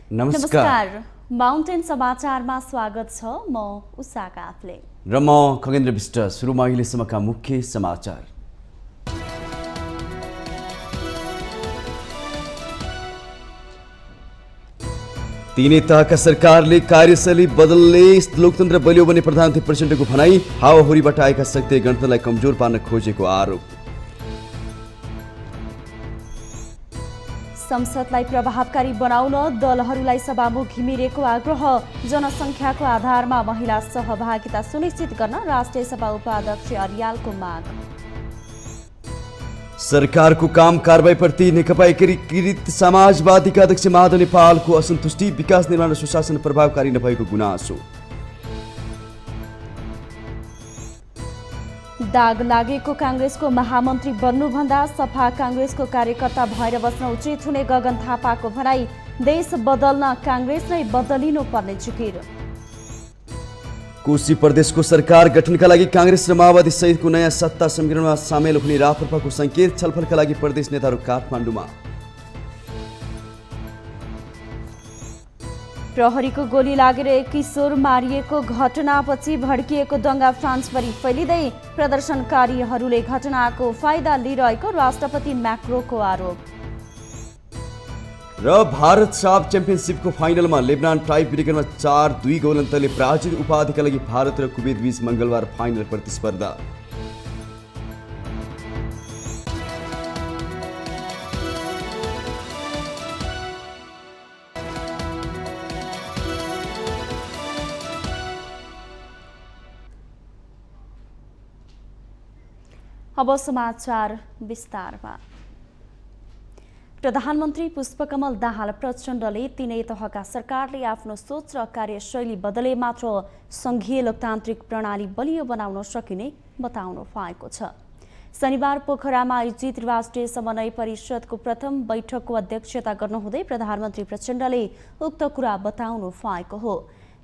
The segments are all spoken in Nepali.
नमस्कार माउन्टेन समाचारमा स्वागत छ। म उषा काफले र म खगेन्द्र विष्ट। सुरुमा अहिलेसम्मका मुख्य समाचार। तीनै तहका सरकारले कार्यशैली बदलले लोकतन्त्र बलियो बन्ने प्रधानमन्त्री प्रचण्डको भनाई। हावाहुरीबाट आएका शक्तिले गणतन्त्रलाई कमजोर पार्न खोजेको आरोप। संसदलाई प्रभावकारी बनाउन दलहरूलाई सभामुख घिमिरेको आग्रह। जनसङ्ख्याको आधारमा महिला सहभागिता सुनिश्चित गर्न राष्ट्रिय सभा उपाध्यक्ष अर्यालको माग। सरकारको काम कारबाहीप्रति नेकपा एकीकृत समाजवादीका अध्यक्ष माधव नेपालको असन्तुष्टि। विकास निर्माण र सुशासन प्रभावकारी नभएको गुनासो। दाग लागेको काङ्ग्रेसको महामन्त्री बन्नुभन्दा सफा काङ्ग्रेसको कार्यकर्ता भएर बस्न उचित हुने गगन थापाको भनाई। देश बदल्न काङ्ग्रेस नै बदलिनु पर्ने जिकिर। कोशी प्रदेशको सरकार गठनका लागि काङ्ग्रेस र माओवादी सहितको नयाँ सत्ता समीकरणमा सामेल हुने राप्रपाको सङ्केत। छलफलका लागि प्रदेश नेताहरू काठमाडौँमा। प्रहरीको गोली लागेर एक किशोर मारिएको घटनापछि भड्किएको दङ्गा फ्रान्सभरि फैलिँदै। प्रदर्शनकारीहरूले घटनाको फाइदा लिइरहेको राष्ट्रपति म्याक्रोको आरोप। र भारत साफ च्याम्पियनसिपको फाइनलमा लेबनान टाई ब्रेकरमा 4-2 गोल अन्तरले पराजित। उपाधिका लागि भारत र कुवेत बीच मङ्गलबार फाइनल प्रतिस्पर्धा। अब समाचार विस्तारमा। प्रधानमन्त्री पुष्पकमल दाहाल प्रचण्डले तीनै तहका सरकारले आफ्नो सोच र कार्यशैली बदले मात्र सङ्घीय लोकतान्त्रिक प्रणाली बलियो बनाउन सकिने बताउनु भएको छ। शनिबार पोखरामा आयोजित राष्ट्रिय समन्वय परिषदको प्रथम बैठकको अध्यक्षता गर्नुहुँदै प्रधानमन्त्री प्रचण्डले उक्त कुरा बताउनु भएको हो।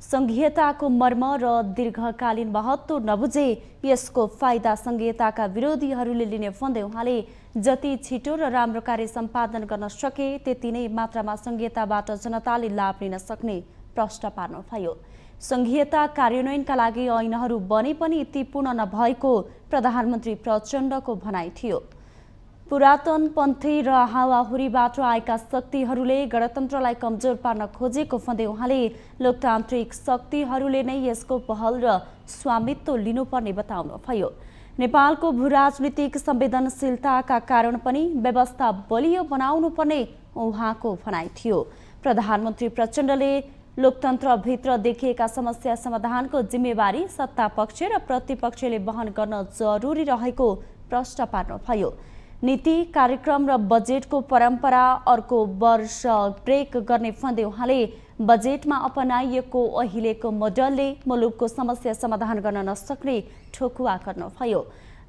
सङ्घीयताको मर्म र दीर्घकालीन महत्त्व नबुझे यसको फाइदा सङ्घीयताका विरोधीहरूले लिने भन्दै उहाँले जति छिटो र राम्रो कार्य सम्पादन गर्न सके त्यति नै मात्रामा सङ्घीयताबाट जनताले लाभ लिन सक्ने प्रश्न पार्नुभयो। सङ्घीयता कार्यान्वयनका लागि ऐनहरू बने पनि यति पूर्ण नभएको प्रधानमन्त्री प्रचण्डको भनाइ थियो। पुरातनपन्थी र हावाहुरीबाट आएका शक्तिहरूले गणतन्त्रलाई कमजोर पार्न खोजेको भन्दै उहाँले लोकतान्त्रिक शक्तिहरूले नै यसको पहल र स्वामित्व लिनुपर्ने बताउनुभयो। नेपालको भूराजनीतिक संवेदनशीलताका कारण पनि व्यवस्था बलियो बनाउनु पर्ने उहाँको भनाइ थियो। प्रधानमन्त्री प्रचण्डले लोकतन्त्रभित्र देखिएका समस्या समाधानको जिम्मेवारी सत्ता पक्ष र प्रतिपक्षले वहन गर्न जरुरी रहेको प्रश्न पार्नुभयो। नीति कार्यक्रम र बजेटको परम्परा अर्को वर्ष ब्रेक गर्ने भन्दै उहाँले बजेटमा अपनाइएको अहिलेको मोडलले मुलुकको समस्या समाधान गर्न नसक्ने ठोकुवा गर्नुभयो।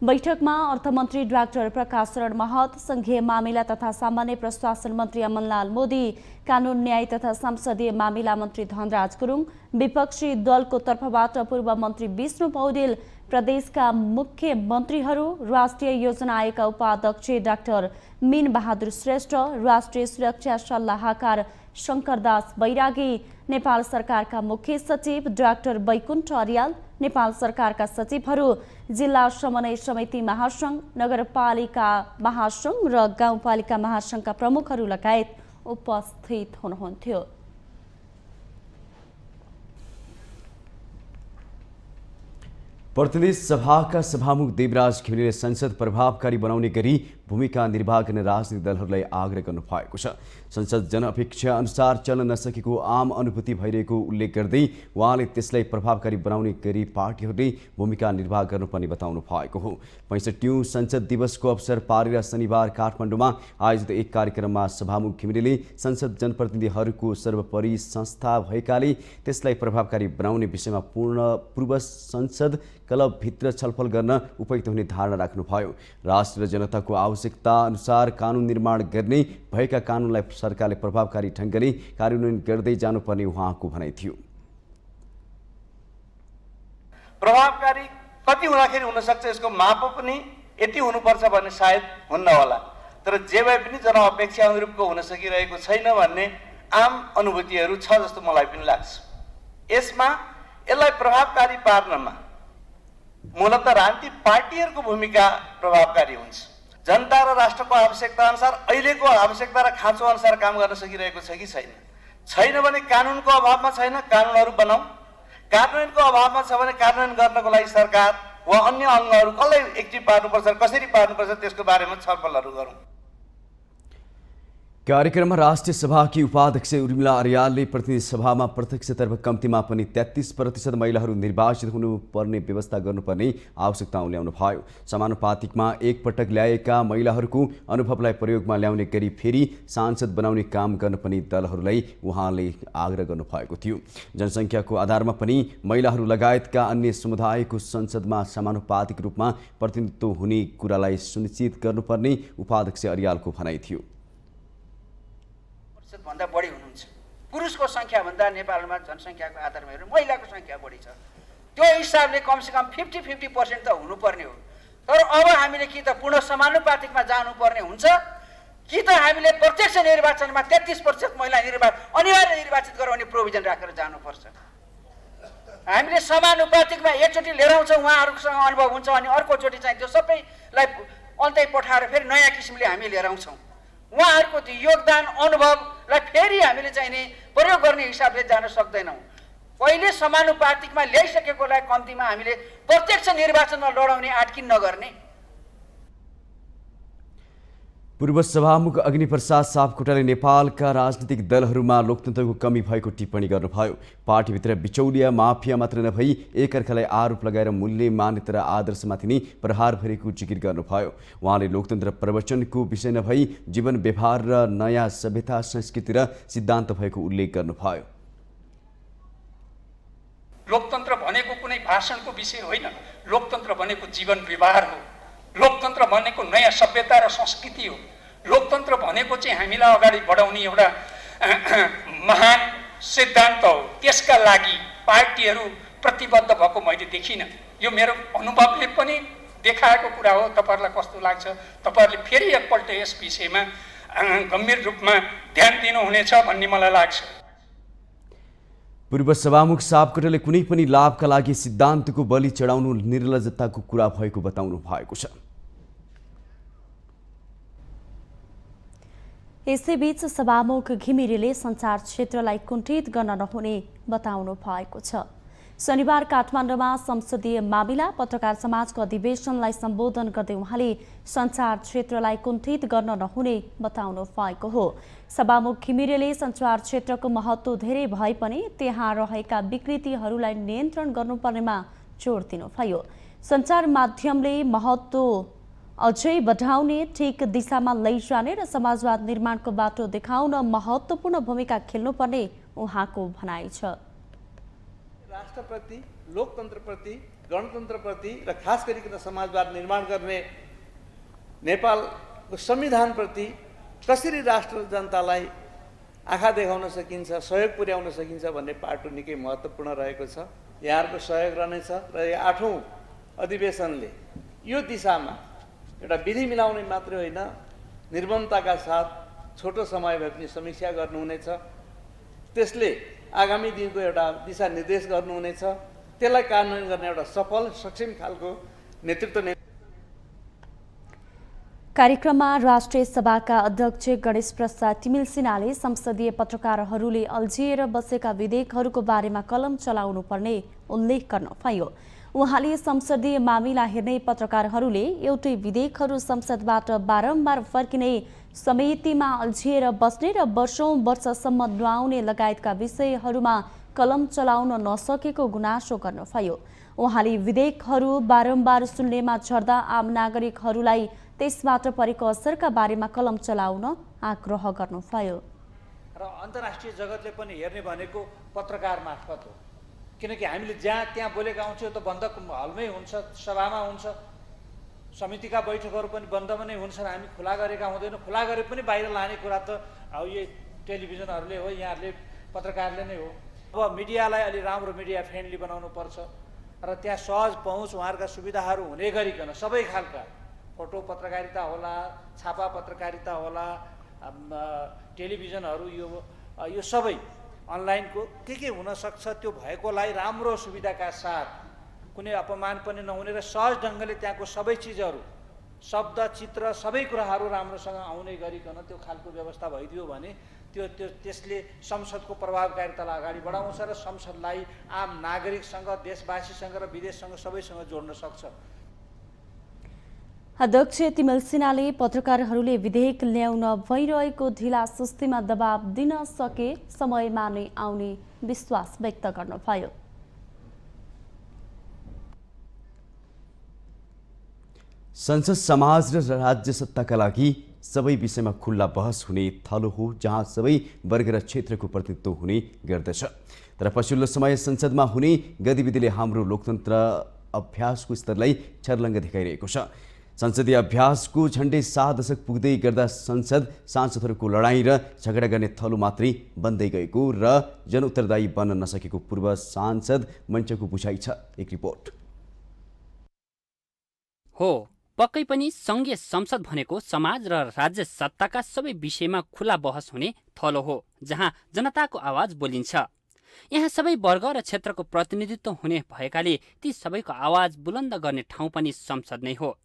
बैठकमा अर्थमन्त्री डाक्टर प्रकाश शरण महत, सङ्घीय मामिला तथा सामान्य प्रशासन मन्त्री अमनलाल मोदी, कानुन न्याय तथा संसदीय मामिला मन्त्री धनराज गुरुङ, विपक्षी दलको तर्फबाट पूर्व मन्त्री विष्णु पौडेल, प्रदेशका मुख्य मन्त्रीहरू, राष्ट्रिय योजना आयोगका उपाध्यक्ष डाक्टर मीन बहादुर श्रेष्ठ, राष्ट्रिय सुरक्षा सल्लाहकार शङ्करदास बैरागी, नेपाल सरकारका मुख्य सचिव डाक्टर बैकुण्ठ अर्याल, नेपाल सरकारका सचिवहरू, जिल्ला समन्वय समिति महासङ्घ, नगरपालिका महासङ्घ र गाउँपालिका महासङ्घका प्रमुखहरू लगायत उपस्थित हुनुहुन्थ्यो। प्रतिनिधि सभाका सभामुख देवराज घिमिरेले संसद प्रभावकारी बनाउने गरी भूमिका निर्वाह गर्ने राजनीतिक दलहरूलाई आग्रह गर्नुभएको छ। संसद जनअपेक्षा अनुसार चल्न नसकेको आम अनुभूति भइरहेको उल्लेख गर्दै उहाँले त्यसलाई प्रभावकारी बनाउने गरी पार्टीहरूले भूमिका निर्वाह गर्नुपर्ने बताउनु भएको हो। 65औं संसद दिवसको अवसर पारेर शनिबार काठमाडौँमा आयोजित एक कार्यक्रममा सभामुख घिमिरेले संसद जनप्रतिनिधिहरूको सर्वोपरि संस्था भएकाले त्यसलाई प्रभावकारी बनाउने विषयमा पूर्व संसद क्लबभित्र छलफल गर्न उपयुक्त हुने धारणा राख्नुभयो। राष्ट्र र जनताको आवश्यकता अनुसार कानुन निर्माण गर्ने भएका कानुनलाई सरकारले प्रभावकारी ढङ्गले कार्यान्वयन गर्दै जानुपर्ने उहाँको भनाइ थियो। प्रभावकारी कति हुँदाखेरि हुनसक्छ यसको माप पनि यति हुनुपर्छ भन्ने सायद हुन्न होला, तर जे भए पनि जनअपेक्षा अनुरूपको हुन सकिरहेको छैन भन्ने आम अनुभूतिहरू छ जस्तो मलाई पनि लाग्छ। यसलाई प्रभावकारी पार्नमा मूलतः राजनीतिक पार्टीहरूको भूमिका प्रभावकारी हुन्छ। जनता र राष्ट्रको आवश्यकता अनुसार अहिलेको आवश्यकता र खाँचो अनुसार काम गर्न सकिरहेको छ कि छैन भने कानुनको अभावमा छैन, कानुनहरू बनाऊ। कार्यान्वयनको अभावमा छ भने कार्यान्वयन गर्नको लागि सरकार वा अन्य अङ्गहरू कसलाई एक्टिभ पार्नुपर्छ, कसरी पार्नुपर्छ त्यसको बारेमा छलफलहरू गरौँ। कार्यक्रममा राष्ट्रिय सभाकी उपाध्यक्ष उर्मिला अर्यालले प्रतिनिधि सभामा प्रत्यक्षतर्फ कम्तीमा पनि 33% महिलाहरू निर्वाचित हुनुपर्ने व्यवस्था गर्नुपर्ने आवश्यकता ल्याउनु भयो। समानुपातिकमा एकपटक ल्याएका महिलाहरूको अनुभवलाई प्रयोगमा ल्याउने गरी फेरि सांसद बनाउने काम गर्नुपर्ने दलहरूलाई उहाँले आग्रह गर्नुभएको थियो। जनसङ्ख्याको आधारमा पनि महिलाहरू लगायतका अन्य समुदायको संसदमा समानुपातिक रूपमा प्रतिनिधित्व हुने कुरालाई सुनिश्चित गर्नुपर्ने उपाध्यक्ष अर्यालको भनाइ थियो। भन्दा बढी हुनुहुन्छ। पुरुषको संख्याभन्दा नेपालमा जनसङ्ख्याको आधारमा हेर्नु महिलाको संख्या बढी छ। त्यो हिसाबले कमसेकम 50-50% त हुनुपर्ने हो। तर अब हामीले कि त पूर्ण समानुपातिकमा जानुपर्ने हुन्छ कि त हामीले प्रत्यक्ष निर्वाचनमा 33% महिला अनिवार्य निर्वाचित गराउने प्रोभिजन राखेर जानुपर्छ। हामीले समानुपातिकमा एकचोटि लिएर आउँछौँ, उहाँहरूसँग अनुभव हुन्छ, अनि अर्कोचोटि चाहिँ त्यो सबैलाई अन्तै पठाएर फेरि नयाँ किसिमले हामी लिएर आउँछौँ। उहाँहरूको त्यो योगदान अनुभवलाई फेरि हामीले चाहिँ नि प्रयोग गर्ने हिसाबले जान सक्दैनौँ। पहिले समानुपातिकमा ल्याइसकेकोलाई कम्तीमा हामीले प्रत्यक्ष निर्वाचनमा लडाउने आटकिन नगर्ने। पूर्व सभामुख अग्निप्रसाद सापकोटाले नेपालका राजनीतिक दलहरूमा लोकतन्त्रको कमी भएको टिप्पणी गर्नुभयो। पार्टीभित्र बिचौलिया माफिया मात्र नभई एकअर्कालाई आरोप लगाएर मूल्य मान्यता र आदर्शमाथि नै प्रहार भरेको जिकिर गर्नुभयो। उहाँले लोकतन्त्र प्रवचनको विषय नभई जीवन व्यवहार र नयाँ सभ्यता संस्कृति र सिद्धान्त भएको उल्लेख गर्नुभयो। लोकतन्त्र भनेको कुनै भाषणको विषय होइन, लोकतन्त्र भनेको जीवन व्यवहार हो। लोकतन्त्र भनेको नयाँ सभ्यता र संस्कृति हो। लोकतन्त्र भनेको चाहिँ हामीलाई अगाडि बढाउने एउटा महान सिद्धान्त हो। त्यसका लागि पार्टीहरू प्रतिबद्ध भएको मैले देखिनँ। यो मेरो अनुभवले पनि देखाएको कुरा हो। तपाईँहरूलाई कस्तो लाग्छ? तपाईँहरूले फेरि एकपल्ट यस विषयमा गम्भीर रूपमा ध्यान दिनुहुनेछ भन्ने मलाई लाग्छ। पूर्व सभामुख सापकोटाले कुनै पनि लाभका लागि सिद्धान्तको बलि चढाउनु निर्लज्जताको कुरा भएको बताउनु भएको छ। यसैबीच सभामुख घिमिरेले सञ्चार क्षेत्रलाई कुण्ठित गर्न नहुने बताउनु भएको छ। शनिबार काठमाडौँमा संसदीय मामिला पत्रकार समाजको अधिवेशनलाई सम्बोधन गर्दै उहाँले सञ्चार क्षेत्रलाई कुण्ठित गर्न नहुने बताउनु भएको हो। सभामुख घिमिरेले सञ्चार क्षेत्रको महत्त्व धेरै भए पनि त्यहाँ रहेका विकृतिहरूलाई नियन्त्रण गर्नुपर्नेमा जोड दिनुभयो। सञ्चार माध्यमले महत्त्व अझै बढाउने, ठिक दिशामा लैजाने र समाजवाद निर्माणको बाटो देखाउन महत्त्वपूर्ण भूमिका खेल्नुपर्ने उहाँको भनाइ छ। राष्ट्रप्रति, लोकतन्त्रप्रति, गणतन्त्रप्रति र खास गरिकन समाजवाद निर्माण गर्ने नेपालको संविधानप्रति कसरी राष्ट्र जनतालाई आँखा देखाउन सकिन्छ, सहयोग पुर्याउन सकिन्छ भन्ने पाटो निकै महत्त्वपूर्ण रहेको छ। यहाँहरूको सहयोग रहनेछ र यो 8औं अधिवेशनले यो दिशामा एउटा विधि मिलाउने मात्रै होइन, निर्ममताका साथ छोटो समय भए पनि समीक्षा गर्नुहुनेछ। त्यसले आगामी दिनको एउटा दिशानिर्देश गर्नुहुनेछ। त्यसलाई कार्यान्वयन गर्ने एउटा सफल सक्षम खालको नेतृत्व। कार्यक्रममा राष्ट्रिय सभाका अध्यक्ष गणेश प्रसाद तिमिल सिन्हाले संसदीय पत्रकारहरूले अल्झिएर बसेका विधेयकहरूको बारेमा कलम चलाउनु पर्ने उल्लेख गर्नुभयो। उहाँले संसदीय मामिला हेर्ने पत्रकारहरूले एउटै विधेयकहरू संसदबाट बारम्बार फर्किने, समितिमा अल्झिएर बस्ने र वर्षौं वर्षसम्म नुहाउने लगायतका विषयहरूमा कलम चलाउन नसकेको गुनासो गर्नुभयो। उहाँले विधेयकहरू बारम्बार सुन्नेमा झर्दा आम नागरिकहरूलाई त्यसबाट परेको असरका बारेमा कलम चलाउन आग्रह गर्नुभयो। र अन्तर्राष्ट्रिय जगतले पनि हेर्ने भनेको पत्रकार मार्फत हो, किनकि हामीले जहाँ त्यहाँ बोलेका हुन्छौँ त बन्द हलमै हुन्छ, सभामा हुन्छ, समितिका बैठकहरू पनि बन्दमा नै हुन्छन्, हामी खुला गरेका हुँदैनौँ। खुला गरे पनि बाहिर लाने कुरा त अब यो टेलिभिजनहरूले हो, यहाँहरूले पत्रकारले नै हो। अब मिडियालाई अलि राम्रो मिडिया फ्रेन्डली बनाउनु पर्छ र त्यहाँ सहज पहुँच उहाँहरूका सुविधाहरू हुने गरिकन सबै खालका फोटो पत्रकारिता होला, छापा पत्रकारिता होला, टेलिभिजनहरू यो सबै अनलाइनको के हुनसक्छ त्यो भएकोलाई राम्रो सुविधाका साथ कुनै अपमान पनि नहुने र सहज ढङ्गले त्यहाँको सबै चिजहरू, शब्द, चित्र, सबै कुराहरू राम्रोसँग आउने गरिकन त्यो खालको व्यवस्था भइदियो भने त्यसले संसदको प्रभावकारितालाई अगाडि बढाउँछ र संसदलाई आम नागरिकसँग, देशवासीसँग र विदेशसँग सबैसँग जोड्न सक्छ। अध्यक्ष तिमल सिन्हाले पत्रकारहरूले विधेयक ल्याउन भइरहेको ढिला सुस्तीमा दबाब दिन सके समयमा नै आउने विश्वास व्यक्त गर्नुभयो। संसद समाज र राज्य सत्ताका लागि सबै विषयमा खुल्ला बहस हुने थलो हो, जहाँ सबै वर्ग र क्षेत्रको प्रतिनिधित्व हुने गर्दछ। तर पछिल्लो समय संसदमा हुने गतिविधिले हाम्रो लोकतन्त्र अभ्यासको स्तरलाई छर्लङ्ग देखाइरहेको छ। संसदीय अभ्यासको झन्डै 7 दशक पुग्दै गर्दा संसद सांसदहरूको लडाईँ र झगडा गर्ने थलो मात्रै बन्दै गएको र जनउत्तरदायी बन्न नसकेको पूर्व सांसद मञ्चको बुझाइ छ। एक रिपोर्ट हो। पक्कै पनि सङ्घीय संसद भनेको समाज र राज्य सत्ताका सबै विषयमा खुला बहस हुने थलो हो, जहाँ जनताको आवाज बोलिन्छ। यहाँ सबै वर्ग र क्षेत्रको प्रतिनिधित्व हुने भएकाले ती सबैको आवाज बुलन्द गर्ने ठाउँ पनि संसद नै हो।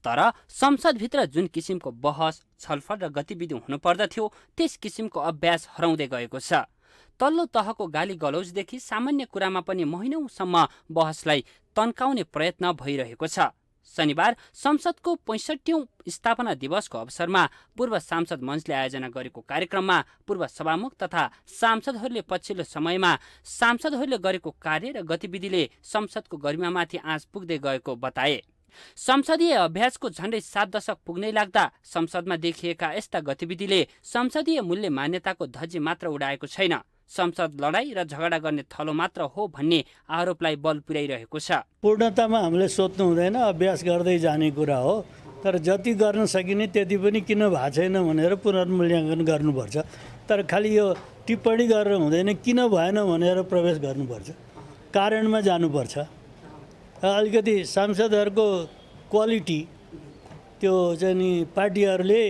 तर संसदभित्र जुन किसिमको बहस, छलफल र गतिविधि हुनुपर्दथ्यो त्यस किसिमको अभ्यास हराउँदै गएको छ। तल्लो तहको गाली गलौजदेखि सामान्य कुरामा पनि महिनौसम्म बहसलाई तन्काउने प्रयत्न भइरहेको छ। शनिबार संसदको 65औं स्थापना दिवसको अवसरमा पूर्व सांसद मञ्चले आयोजना गरेको कार्यक्रममा पूर्व सभामुख तथा सांसदहरूले पछिल्लो समयमा सांसदहरूले गरेको कार्य र गतिविधिले संसदको गरिमामाथि आँच पुग्दै गएको बताए। संसदीय अभ्यासको झन्डै 7 दशक पुग्नै लाग्दा संसदमा देखिएका यस्ता गतिविधिले संसदीय मूल्य मान्यताको धज्जी मात्र उडाएको छैन, संसद लडाई र झगडा गर्ने थलो मात्र हो भन्ने आरोपलाई बल पुर्याइरहेको छ। पूर्णतामा हामीले सोध्नु हुँदैन, अभ्यास गर्दै जाने कुरा हो। तर जति गर्न सकिने त्यति पनि किन भएको छैन भनेर पुनर्मूल्याङ्कन गर्नुपर्छ। तर खालि यो टिप्पणी गरेर हुँदैन, किन भएन भनेर प्रवेश गर्नुपर्छ, कारणमा जानुपर्छ। अलिकति सांसदहरूको क्वालिटी त्यो चाहिँ नि पार्टीहरूले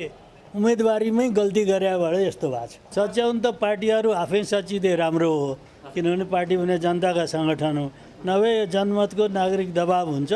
उम्मेदवारीमै गल्ती गरे भएर यस्तो भएको छ। सच्याउन त पार्टीहरू आफै सचिँदै राम्रो हो, किनभने पार्टी भने जनताका सङ्गठन हो। नभए जनमतको नागरिक दबाव हुन्छ,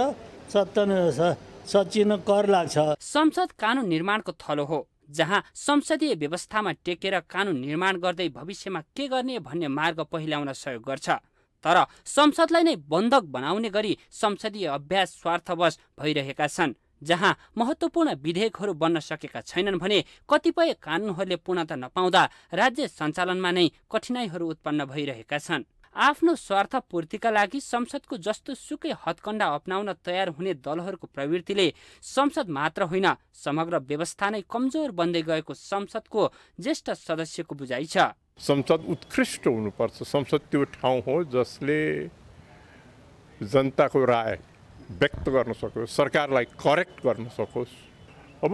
सचिन कर लाग्छ। संसद कानुन निर्माणको थलो हो, जहाँ संसदीय व्यवस्थामा टेकेर कानुन निर्माण गर्दै भविष्यमा के गर्ने भन्ने मार्ग पहिल्याउन सहयोग गर्छ। तर संसदलाई नै बन्धक बनाउने गरी संसदीय अभ्यास स्वार्थवश भइरहेका छन्, जहाँ महत्त्वपूर्ण विधेयकहरू बन्न सकेका छैनन् भने कतिपय कानुनहरूले पूर्णता नपाउँदा राज्य सञ्चालनमा नै कठिनाइहरू उत्पन्न भइरहेका छन्। आफ्नो स्वार्थ पूर्तिका लागि संसदको जस्तो सुकै हतकण्डा अपनाउन तयार हुने दलहरूको प्रवृत्तिले संसद मात्र होइन समग्र व्यवस्था नै कमजोर बन्दै गएको संसदको ज्येष्ठ सदस्यको बुझाइ छ। संसद उत्कृष्ट हुनुपर्छ। संसद त्यो ठाउँ हो जसले जनताको राय व्यक्त गर्न सकोस्, सरकारलाई करेक्ट गर्न सकोस्। अब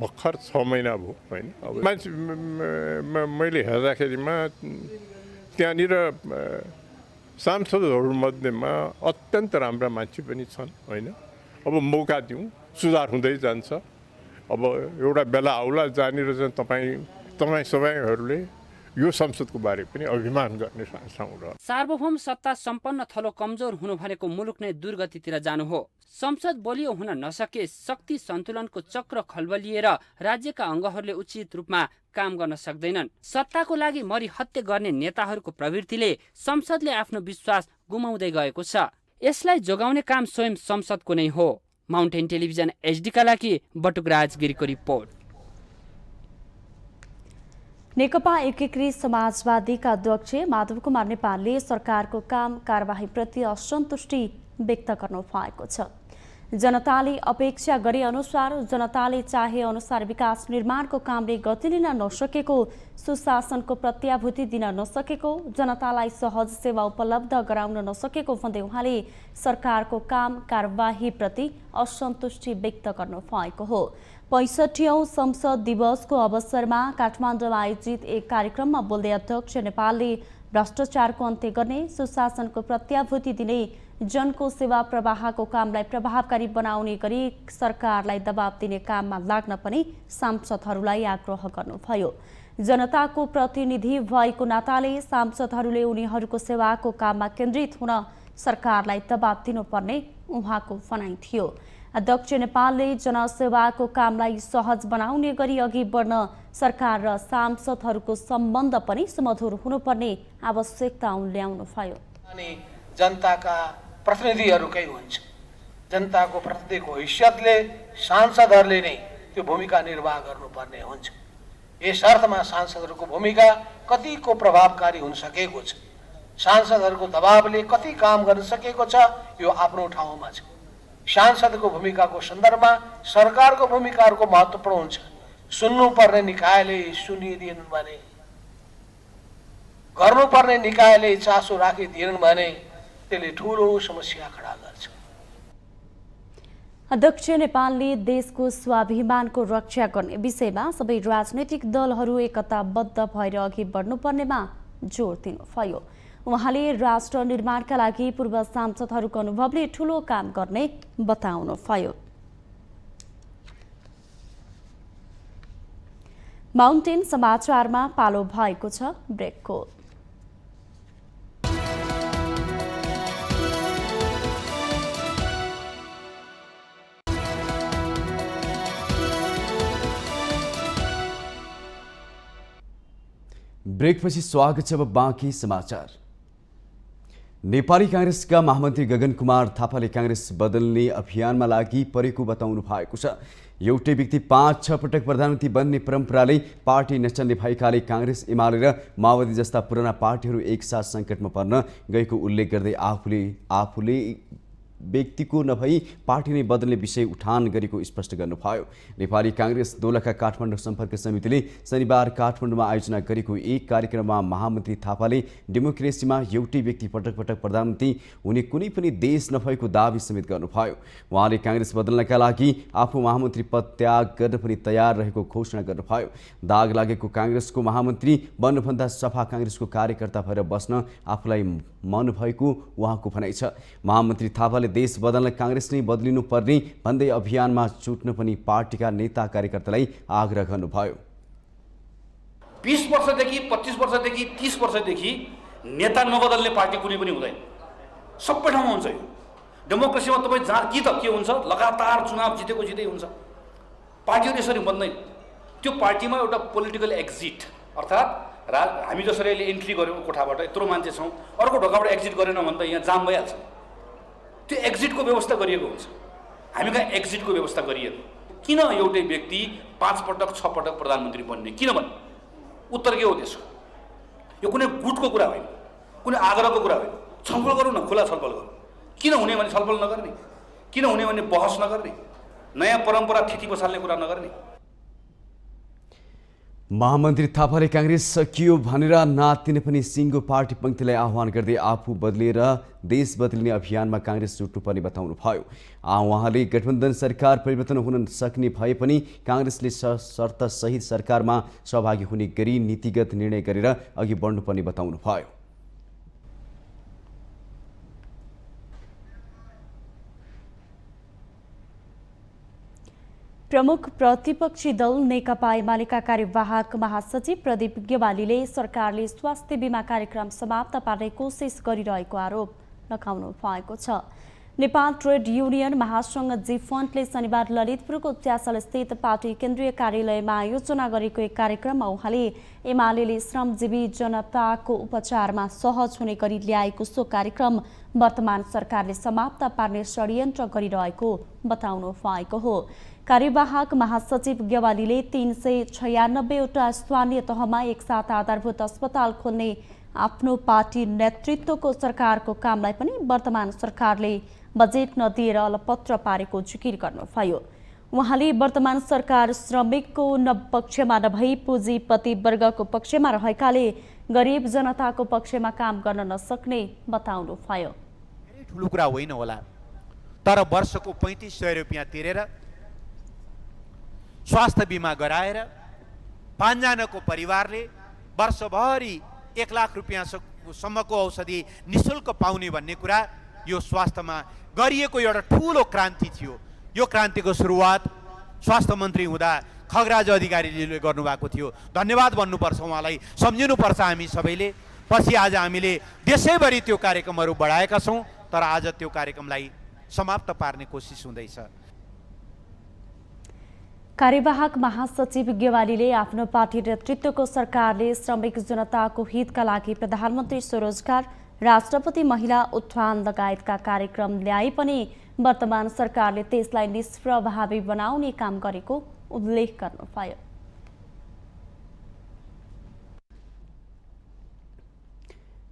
भर्खर 6 महिना भयो होइन, अब मान्छे मैले हेर्दाखेरिमा त्यहाँनिर सांसदहरूमध्येमा अत्यन्त राम्रा मान्छे पनि छन् होइन। अब मौका दिउँ, सुधार हुँदै जान्छ। अब एउटा बेला आउला जहाँनिर चाहिँ तपाईँ सबैहरूले यो संसदको बारे पनि अभिमान गर्ने ठाउँ र सार्वभौम सत्ता सम्पन्न थलो कमजोर हुनु भनेको मुलुक नै दुर्गतितिर जानु हो। संसद बलियो हुन नसके शक्ति सन्तुलनको चक्र खल्बलिएर राज्यका अङ्गहरूले उचित रूपमा काम गर्न सक्दैनन्। सत्ताको लागि मरिहत्ते गर्ने नेताहरूको प्रवृत्तिले संसदले आफ्नो विश्वास गुमाउँदै गएको छ। यसलाई जोगाउने काम स्वयं संसदको नै हो। माउन्टेन टेलिभिजन एचडीका लागि बटुकराज गिरीको रिपोर्ट। नेकपा एकीकृत समाजवादीका अध्यक्ष माधव कुमार नेपालले सरकारको काम कारबाहीप्रति असन्तुष्टि व्यक्त गर्नु भएको छ। जनताले अपेक्षा गरे अनुसार जनताले चाहे अनुसार विकास निर्माणको कामले गति लिन नसकेको, सुशासनको प्रत्याभूति दिन नसकेको, जनतालाई सहज सेवा उपलब्ध गराउन नसकेको भन्दै उहाँले सरकारको काम कारबाहीप्रति असन्तुष्टि व्यक्त गर्नु भएको हो। 65औं संसद दिवसको अवसरमा काठमाडौँमा आयोजित एक कार्यक्रममा बोल्दै अध्यक्ष नेपालले भ्रष्टाचारको अन्त्य गर्ने, सुशासनको प्रत्याभूति दिने, जनको सेवा प्रवाहको कामलाई प्रभावकारी बनाउने गरी सरकारलाई दबाब दिने काममा लाग्न पनि सांसदहरूलाई आग्रह गर्नुभयो। जनताको प्रतिनिधि भएको नाताले सांसदहरूले उनीहरूको सेवाको काममा केन्द्रित हुन सरकारलाई दबाब दिनुपर्ने उहाँको भनाइ थियो। अध्यक्ष नेपालले जनसेवाको कामलाई सहज बनाउने गरी अघि बढ्न सरकार र सांसदहरूको सम्बन्ध पनि सुमधुर हुनुपर्ने आवश्यकता ल्याउनुभयो। जनताका प्रतिनिधिहरूकै हुन्छ। जनताको प्रतिनिधिको हैसियतले सांसदहरूले नै त्यो भूमिका निर्वाह गर्नुपर्ने हुन्छ। यस अर्थमा सांसदहरूको भूमिका कतिको प्रभावकारी हुन सकेको छ, सांसदहरूको दबावले कति काम गर्न सकेको छ, यो आफ्नो ठाउँमा छ। सांसदको भूमिकाको सन्दर्भमा सरकारको भूमिकाहरूको महत्त्वपूर्ण हुन्छ। सुन्नुपर्ने निकायले सुनिदिएनन् भने, गर्नुपर्ने निकायले चासो राखिदिएनन् भने त्यसले ठूलो समस्या खडा गर्छ। अध्यक्ष नेपालले देशको स्वाभिमानको रक्षा गर्ने विषयमा सबै राजनैतिक दलहरू एकताबद्ध भएर अघि बढ्नुपर्नेमा जोड दिनुभयो। उहाँले राष्ट्र निर्माणका लागि पूर्व सांसदहरूको अनुभवले ठूलो काम गर्ने बताउनुभयो। माउन्टेन समाचारमा पालो भएको छ ब्रेकको। ब्रेकपछि स्वागत छ। अब बाँकी समाचार। नेपाली कांग्रेसका महामन्त्री गगन कुमार थापाले कांग्रेस बदल्ने अभियानमा लागि परेको बताउनु भएको छ। एउटै व्यक्ति 5-6 पटक प्रधानमन्त्री बन्ने परम्पराले पार्टी नचल्ने भएकाले कांग्रेस, एमाले र माओवादी जस्ता पुराना पार्टीहरू एकसाथ सङ्कटमा पर्न गएको उल्लेख गर्दै आफूले व्यक्तिको नभई पार्टी नै बदल्ने विषय उठान गरेको स्पष्ट गर्नुभयो। नेपाली कांग्रेस दोलखा काठमाडौँ सम्पर्क समितिले शनिबार काठमाडौँमा आयोजना गरेको एक कार्यक्रममा महामन्त्री थापाले डेमोक्रेसीमा एउटै व्यक्ति पटक पटक प्रधानमन्त्री हुने कुनै पनि देश नभएको दावी समेत गर्नुभयो। उहाँले कांग्रेस बदल्नका लागि आफू महामन्त्री पद त्याग गर्न पनि तयार रहेको घोषणा गर्नुभयो। दाग लागेको कांग्रेसको महामन्त्री बन्नुभन्दा सफा कांग्रेसको कार्यकर्ता भएर बस्न आफूलाई मन भएको उहाँको भनाइ छ। महामन्त्री थापाले देश बदल्न कांग्रेस नै बदलिनु पर्ने भन्दै अभियानमा छुट्न पनि पार्टीका नेता कार्यकर्तालाई आग्रह गर्नुभयो। 20 वर्षदेखि 25 वर्षदेखि 30 वर्षदेखि नेता नबदल्ने पार्टी कुनै पनि हुँदैन। सबै ठाउँमा हुन्छ यो डेमोक्रेसीमा। तपाईँ जहाँ कि त के हुन्छ, लगातार चुनाव जितेको जित्दै हुन्छ। पार्टीहरू यसरी बन्दैन। त्यो पार्टीमा एउटा पोलिटिकल एक्जिट, अर्थात् हामी जसरी अहिले एन्ट्री गऱ्यौँ कोठाबाट, यत्रो मान्छे छौँ, अर्को ढोकाबाट एक्जिट गरेन भने त यहाँ जाम भइहाल्छ। त्यो एक्जिटको व्यवस्था गरिएको हुन्छ। हामी कहाँ एक्जिटको व्यवस्था गरिएन। किन एउटै व्यक्ति 5 पटक 6 पटक प्रधानमन्त्री बन्ने? किन भन्ने उत्तर के हो त्यसको? यो कुनै गुटको कुरा होइन, कुनै आग्रहको कुरा होइन। छलफल गरौँ न, खुला छलफल गरौँ। किन हुने भने छलफल नगर्ने? किन हुने भने बहस नगर्ने? नयाँ परम्परा थिति बसाल्ने कुरा नगर्ने? महामन्त्री थापाले कांग्रेस सकियो भनेर नातिने पनि सिङ्गो पार्टी पंक्तिलाई आह्वान गर्दै आफू बदलेर देश बदलिने अभियानमा कांग्रेस जुट्नुपर्ने बताउनु भयो। उहाँले गठबन्धन सरकार परिवर्तन हुन सक्ने भए पनि कांग्रेसले शर्त सहित सरकारमा सहभागी हुने गरी नीतिगत निर्णय गरेर अघि बढ्नुपर्ने बताउनु भयो। प्रमुख प्रतिपक्षी दल नेकपा एमालेका कार्यवाहक महासचिव प्रदीप गेवालीले सरकारले स्वास्थ्य बीमा कार्यक्रम समाप्त पार्ने कोसिस गरिरहेको आरोप लगाउनु भएको छ। नेपाल ट्रेड युनियन महासंघ जी फन्डले शनिबार ललितपुरको च्यासल स्थित पार्टी केन्द्रीय कार्यालयमा आयोजना गरेको एक कार्यक्रममा उहाँले एमाले श्रमजीवी जनताको उपचारमा सहज हुने गरी ल्याएको सो कार्यक्रम वर्तमान सरकारले समाप्त पार्ने षड्यन्त्र गरिरहेको बताउनु भएको हो। कार्यवाहक महासचिव गेवालीले 396वटा स्थानीय तहमा एकसाथ आधारभूत अस्पताल खोल्ने आफ्नो पार्टी नेतृत्वको सरकारको कामलाई पनि वर्तमान सरकारले बजेट नदिएर अलपत्र पारेको जिकिर गर्नुभयो। उहाँले वर्तमान सरकार श्रमिकको पक्षमा नभई पुँजीपति वर्गको पक्षमा रहेकाले गरिब जनताको पक्षमा काम गर्न नसक्ने बताउनुभयो। ठुलो कुरा होइन होला, तर वर्षको 3500 रुपियाँ तिरेर स्वास्थ्य बिमा गराएर 5 जनाको परिवारले वर्षभरि 1 लाख रुपियाँसम्मको औषधि निशुल्क पाउने भन्ने कुरा यो स्वास्थ्यमा गरिएको एउटा ठुलो क्रान्ति थियो। यो क्रान्तिको सुरुवात स्वास्थ्य मन्त्री हुँदा खगराज अधिकारीले गर्नुभएको थियो। धन्यवाद भन्नुपर्छ उहाँलाई, सम्झिनुपर्छ हामी सबैले। पछि आज हामीले देशैभरि त्यो कार्यक्रमहरू बढाएका छौँ, तर आज त्यो कार्यक्रमलाई समाप्त पार्ने कोसिस हुँदैछ। कार्यवाहक महासचिव गेवालीले आफ्नो पार्टी नेतृत्वको सरकारले श्रमिक जनताको हितका लागि प्रधानमन्त्री स्वरोजगार, राष्ट्रपति महिला उत्थान लगायतका कार्यक्रम ल्याए पनि वर्तमान सरकारले त्यसलाई निष्प्रभावी बनाउने काम गरेको उल्लेख गर्नुभयो।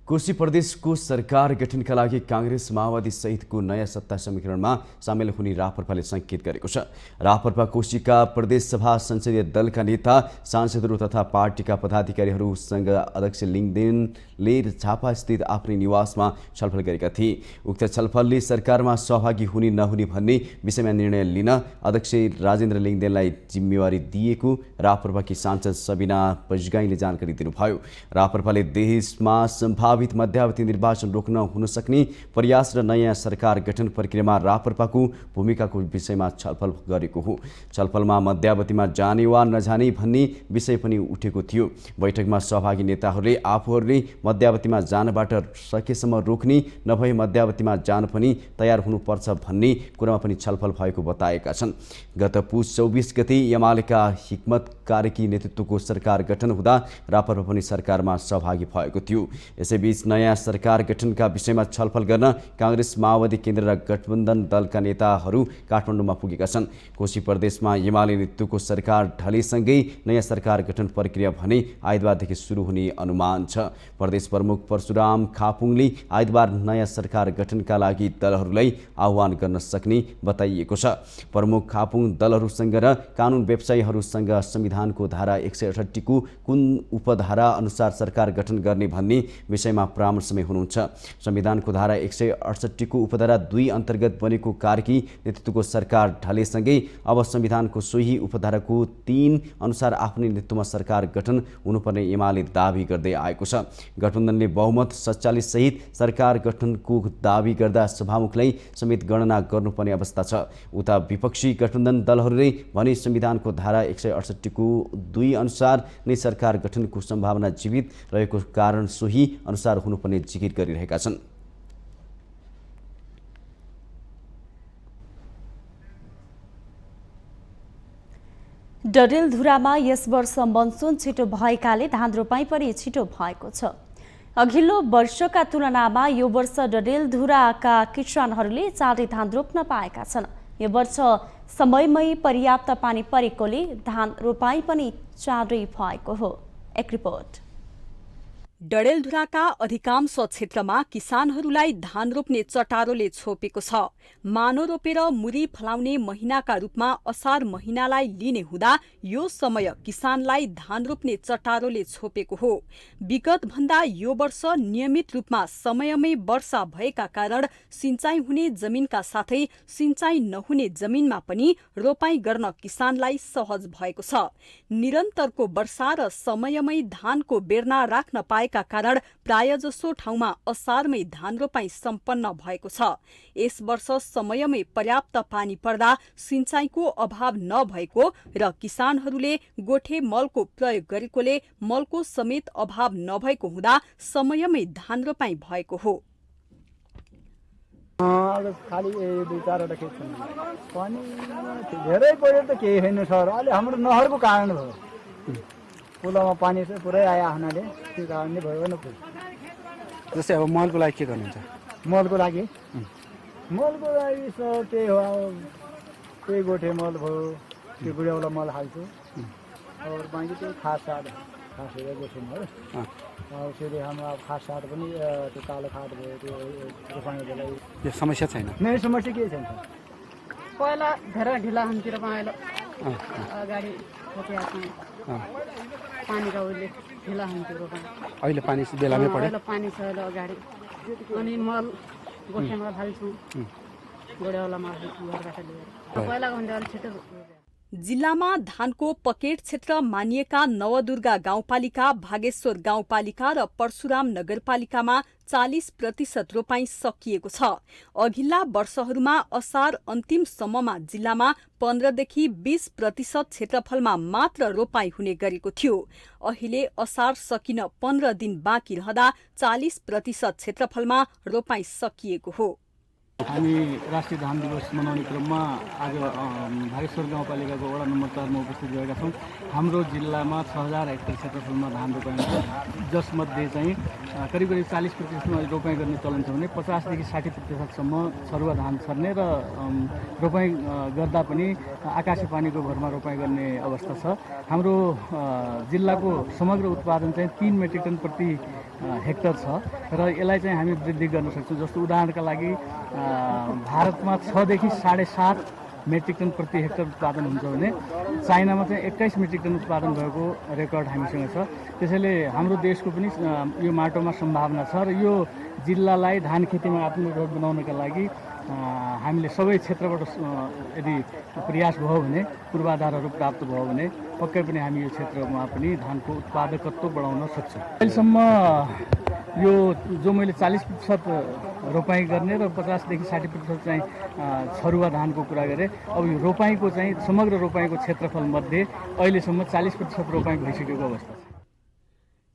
कोशी प्रदेशको सरकार गठनका लागि कांग्रेस माओवादी सहितको नयाँ सत्ता समीकरणमा सामेल हुने रापरपाले संकेत गरेको छ। रापरपा कोशीका प्रदेश सभा संसदीय दलका नेता, सांसदहरू तथा पार्टीका पदाधिकारीहरूसँग अध्यक्ष लिङदेनले झापा स्थित आफ्नै निवासमा छलफल गरेका थिए। उक्त छलफलले सरकारमा सहभागी हुने नहुने भन्ने विषयमा निर्णय लिन अध्यक्ष राजेन्द्र लिङदेनलाई जिम्मेवारी दिएको रापरपाकी सांसद सबिना पजगाईले जानकारी दिनुभयो। रापरपाले देशमा सम्भावित मध्यावधि निर्वाचन रोक्न हुन सक्ने प्रयास र नयाँ सरकार गठन प्रक्रियामा रापरपाको भूमिकाको विषयमा छलफल गरेको हो। छलफलमा मध्यावधिमा जाने वा नजाने भन्ने विषय पनि उठेको थियो। बैठकमा सहभागी नेताहरूले आफूहरूले मध्यावधिमा जानबाट सकेसम्म रोक्ने, नभए मध्यावधिमा जान पनि तयार हुनुपर्छ भन्ने कुरामा पनि छलफल भएको बताएका छन्। गत पुस 24 गते एमालेका हिक्मत कार्की नेतृत्वको सरकार गठन हुँदा रापरपा पनि सरकारमा सहभागी भएको थियो। यसैबीच नयाँ सरकार गठनका विषयमा छलफल गर्न कांग्रेस माओवादी केन्द्र र गठबन्धन दलका नेताहरू काठमाडौँमा पुगेका छन्। कोशी प्रदेशमा एमाले नेतृत्वको सरकार ढलेसँगै नयाँ सरकार गठन प्रक्रिया भने आइतबारदेखि सुरु हुने अनुमान छ। प्रदेश प्रमुख परशुराम खापुङले आइतबार नयाँ सरकार गठनका लागि दलहरूलाई आह्वान गर्न सक्ने बताइएको छ। प्रमुख खापुङ दलहरूसँग र कानुन व्यवसायीहरूसँग संविधानको धारा 168 को कुन उपधारा अनुसार सरकार गठन गर्ने भन्ने विषयमा परामर्शमै हुनुहुन्छ। संविधानको धारा 168 को उपधारा 2 अन्तर्गत बनेको कार्की नेतृत्वको सरकार ढलेसँगै अब संविधानको सोही उपधाराको 3 अनुसार आफ्नै नेतृत्वमा सरकार गठन हुनुपर्ने एमाले दावी गर्दै आएको छ। गठबन्धनले बहुमत 47 सहित सरकार गठनको दावी गर्दा सभामुखलाई समेत गणना गर्नुपर्ने अवस्था छ। उता विपक्षी गठबन्धन दलहरूले भने संविधानको धारा 168 को 2 अनुसार नै सरकार गठनको सम्भावना जीवित रहेको कारण सोही अनुसार हुनुपर्ने जिकिर गरिरहेका छन्। डडेलधुरामा यस वर्ष मनसुन छिटो भएकाले धान रोपाई पनि छिटो भएको छ। अघिल्लो वर्षका तुलनामा यो वर्ष डडेलधुराका किसानहरूले चाँडै धान रोप्न पाएका छन्। यो वर्ष समयमै पर्याप्त पानी परेकोले धान रोपाई पनि चाँडै भएको हो। एक रिपोर्ट। डडेलधुराका अधिकांश क्षेत्रमा किसानहरूलाई धान रोप्ने चटारोले छोपेको छ। मानो रोपेर मुरी फलाउने महिनाका रूपमा असार महिनालाई लिने हुँदा यो समय किसानलाई धान रोप्ने चटारोले छोपेको हो। विगत भन्दा यो वर्ष नियमित रूपमा समयमै वर्षा भएका कारण सिंचाई हुने जमिनका साथै सिंचाई नहुने जमिनमा पनि रोपाई गर्न किसानलाई सहज भएको छ। निरन्तरको वर्षा र समयमै धानको बेर्ना राख्न पाएका कारण प्रायजसो ठाउँमा असारमै धान रोपाई सम्पन्न भएको छ। यस वर्ष समयमै पर्याप्त पानी पर्दा सिंचाईको अभाव नभएको र किसानहरूले गोठे मलको प्रयोग गरेकोले मलको समेत अभाव नभएको हुँदा समयमै धान रोपाई भएको हो। खालि 2-4वटा खेत छन् पानी धेरै पऱ्यो त केही छैन सर अहिले हाम्रो नहरको कारण भयो पुलमा पानी चाहिँ पुरै आयो आफ्नाले त्यो कारणले भयो न पुल जस्तै अब मलको लागि के गर्नुहुन्छ मलको लागि सर त्यही हो अब त्यही गोठे मल भयो त्यो गुडियाउला मल हाल्छु और बाँकी त्यो खास गोठे मल फेरि हाम्रो अब खास सार पनि त्यो कालो खाद भयो त्यो रोपाइँको लागि यो समस्या छैन मेरो समस्या के छैन पहिला धेरै ढिला हुन्थ्यो र अहिले अगाडि पानीको उहिले ढिला हुन्थ्यो रोपाइँ अहिले पानी बेलामै पऱ्यो पहिला पानी छ अहिले अगाडि अनि मल गोठे मल हाल्छौँ गोडेवाला मल घरबाट लिएर पहिलाको हुन्थ्यो अलिक छिटो जिल्लामा धानको पकेट क्षेत्र मानिएका नवदुर्गा गाउँपालिका भागेश्वर गाउँपालिका र परशुराम नगरपालिकामा 40% रोपाइँ सकिएको छ। अघिल्ला वर्षहरूमा असार अन्तिमसम्ममा जिल्लामा 15 देखि 20% क्षेत्रफलमा मात्र रोपाइँ हुने गरेको थियो। अहिले असार सकिन 15 दिन बाँकी रहँदा 40% क्षेत्रफलमा रोपाइँ सकिएको हो। हामी राष्ट्रिय धान दिवस मनाउने क्रममा आज भागेश्वर गाउँपालिकाको वडा नम्बर 4 मा उपस्थित भएका छौँ। हाम्रो जिल्लामा 6000 हेक्टर क्षेत्रफलमा धान रोपाइँ हुन्छ, जसमध्ये चाहिँ करिब 40% रोपाइँ गर्ने चलन छ भने 50 देखि 60%सम्म छरुवा धान छर्ने र रोपाइँ गर्दा पनि आकाशे पानीको भरमा रोपाइँ गर्ने अवस्था छ। हाम्रो जिल्लाको समग्र उत्पादन चाहिँ 3 मेट्रिक टन प्रति हेक्टर छ र यसलाई चाहिँ हामी वृद्धि गर्न सक्छौँ। जस्तो उदाहरणका लागि भारतमा 6 देखि 7.5 मेट्रिक टन प्रति हेक्टर उत्पादन हुन्छ भने चाइनामा चाहिँ 21 मेट्रिक टन उत्पादन भएको रेकर्ड हामीसँग छ। त्यसैले हाम्रो देशको पनि यो माटोमा सम्भावना छ र यो जिल्लालाई धान खेतीमा आत्मनिर्भर बनाउनका लागि हामीले सबै क्षेत्रबाट यदि प्रयास भयो भने, पूर्वाधारहरू प्राप्त भयो भने पक्कै पनि हामी यो क्षेत्रमा पनि धानको उत्पादकत्व बढाउन सक्छौँ। अहिलेसम्म यो जो मैले 40% रोपाइँ गर्ने र 50 देखि 60% चाहिँ छरुवा धानको कुरा गरेँ। अब यो रोपाइँको चाहिँ समग्र रोपाइँको क्षेत्रफल मध्ये अहिलेसम्म 40% रोपाइँ भइसकेको अवस्था छ।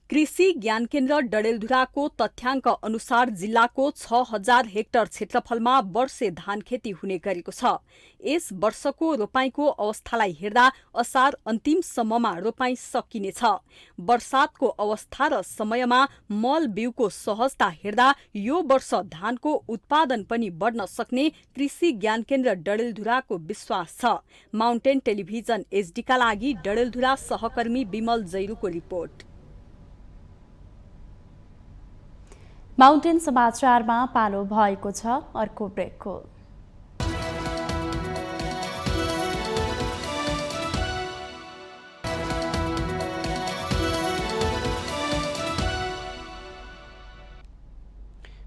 कृषि ज्ञान केन्द्र डडेलधुराको तथ्याङ्क अनुसार जिल्लाको 6000 हेक्टर क्षेत्रफलमा वर्षे धान खेती हुने गरेको छ। यस वर्षको रोपाइँको अवस्थालाई हेर्दा असार अन्तिमसम्ममा रोपाइँ सकिनेछ। वर्षातको अवस्था र समयमा मल बिउको सहजता हेर्दा यो वर्ष धानको उत्पादन पनि बढ्न सक्ने कृषि ज्ञान केन्द्र डडेलधुराको विश्वास छ। माउन्टेन टेलिभिजन एचडीका लागि डडेलधुरा सहकर्मी विमल जैरूको रिपोर्ट। माउन्टेन समाचारमा पालो भएको छ अर्को ब्रेकको।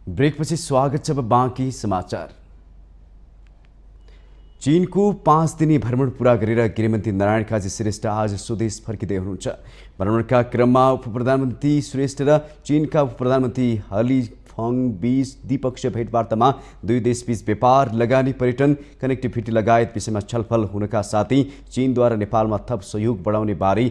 ब्रेकपछि स्वागत छ। बाँकी समाचार। चीनको 5 दिने भ्रमण पूरा गरेर गृहमन्त्री नारायण काजी श्रेष्ठ आज स्वदेश फर्किँदै हुनुहुन्छ। भ्रमणका क्रममा उपप्रधानमन्त्री श्रेष्ठ र चीनका उपप्रधानमन्त्री हली फङ बीच द्विपक्षीय भेटवार्तामा दुई देशबीच व्यापार, लगानी, पर्यटन, कनेक्टिभिटी लगायत विषयमा छलफल हुनका साथै चीनद्वारा नेपालमा थप सहयोग बढाउने बारे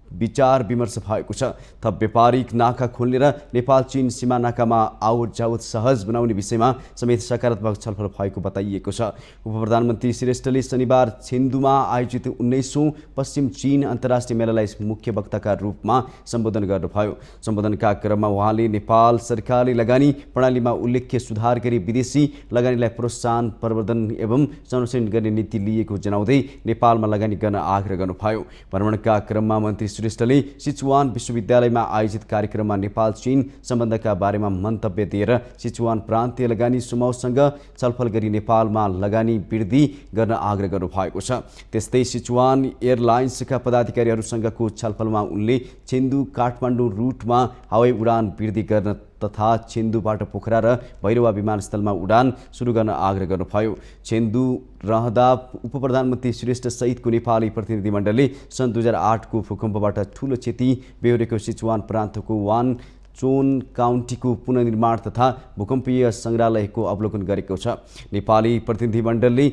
विचार विमर्श भएको छ। थप व्यापारिक नाका खोल्ने र नेपाल चीन सीमा नाकामा आवत जावत सहज बनाउने विषयमा समेत सकारात्मक छलफल भएको बताइएको छ। उपप्रधानमन्त्री श्रेष्ठले शनिबार छेन्दुमा आयोजित 19औं पश्चिम चीन अन्तर्राष्ट्रिय मेलालाई मुख्य वक्ताका रूपमा सम्बोधन गर्नुभयो। सम्बोधनका क्रममा उहाँले नेपाल सरकारले लगानी प्रणालीमा उल्लेख्य सुधार गरी विदेशी लगानीलाई प्रोत्साहन, प्रवर्धन एवं संरक्षण गर्ने नीति लिएको जनाउँदै नेपालमा लगानी गर्न आग्रह गर्नुभयो। भ्रमणका क्रममा मन्त्री श्रेष्ठले सिचुवान विश्वविद्यालयमा आयोजित कार्यक्रममा नेपाल चीन सम्बन्धका बारेमा मन्तव्य दिएर सिचुवान प्रान्तीय लगानी समूहसँग छलफल गरी नेपालमा लगानी वृद्धि गर्न आग्रह गर्नुभएको छ। त्यस्तै सिचुवान एयरलाइन्सका पदाधिकारीहरूसँगको छलफलमा उनले छेन्दु काठमाडौँ रुटमा हवाई उडान वृद्धि गर्न तथा छेन्दुबाट पोखरा र भैरवा विमानस्थलमा उडान सुरु गर्न आग्रह गर्नुभयो। छेन्दु रहँदा उपप्रधानमन्त्री श्रेष्ठ सहितको नेपाली प्रतिनिधिमण्डलले सन् 2008 को भूकम्पबाट ठूलो क्षति बेहोरेको सिचुवान प्रान्तको वानचोन काउन्टीको पुनर्निर्माण तथा भूकम्पीय सङ्ग्रहालयको अवलोकन गरेको छ। नेपाली प्रतिनिधिमण्डलले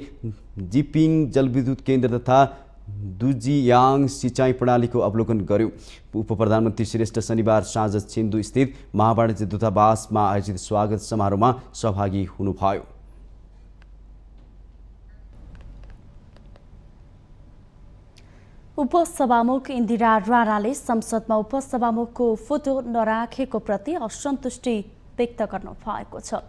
जिपिङ जलविद्युत केन्द्र तथा दुजियाङ सिँचाइ प्रणालीको अवलोकन गर्यो। उपप्रधानमन्त्री श्रेष्ठ शनिबार साँझ छेन्दु स्थित महावाणिज्य दूतावासमा आयोजित स्वागत समारोहमा सहभागी हुनुभयो। उपसभामुख इन्दिरा राणाले संसदमा उपसभामुखको फोटो नराखेको प्रति असन्तुष्टि व्यक्त गर्नु भएको छ।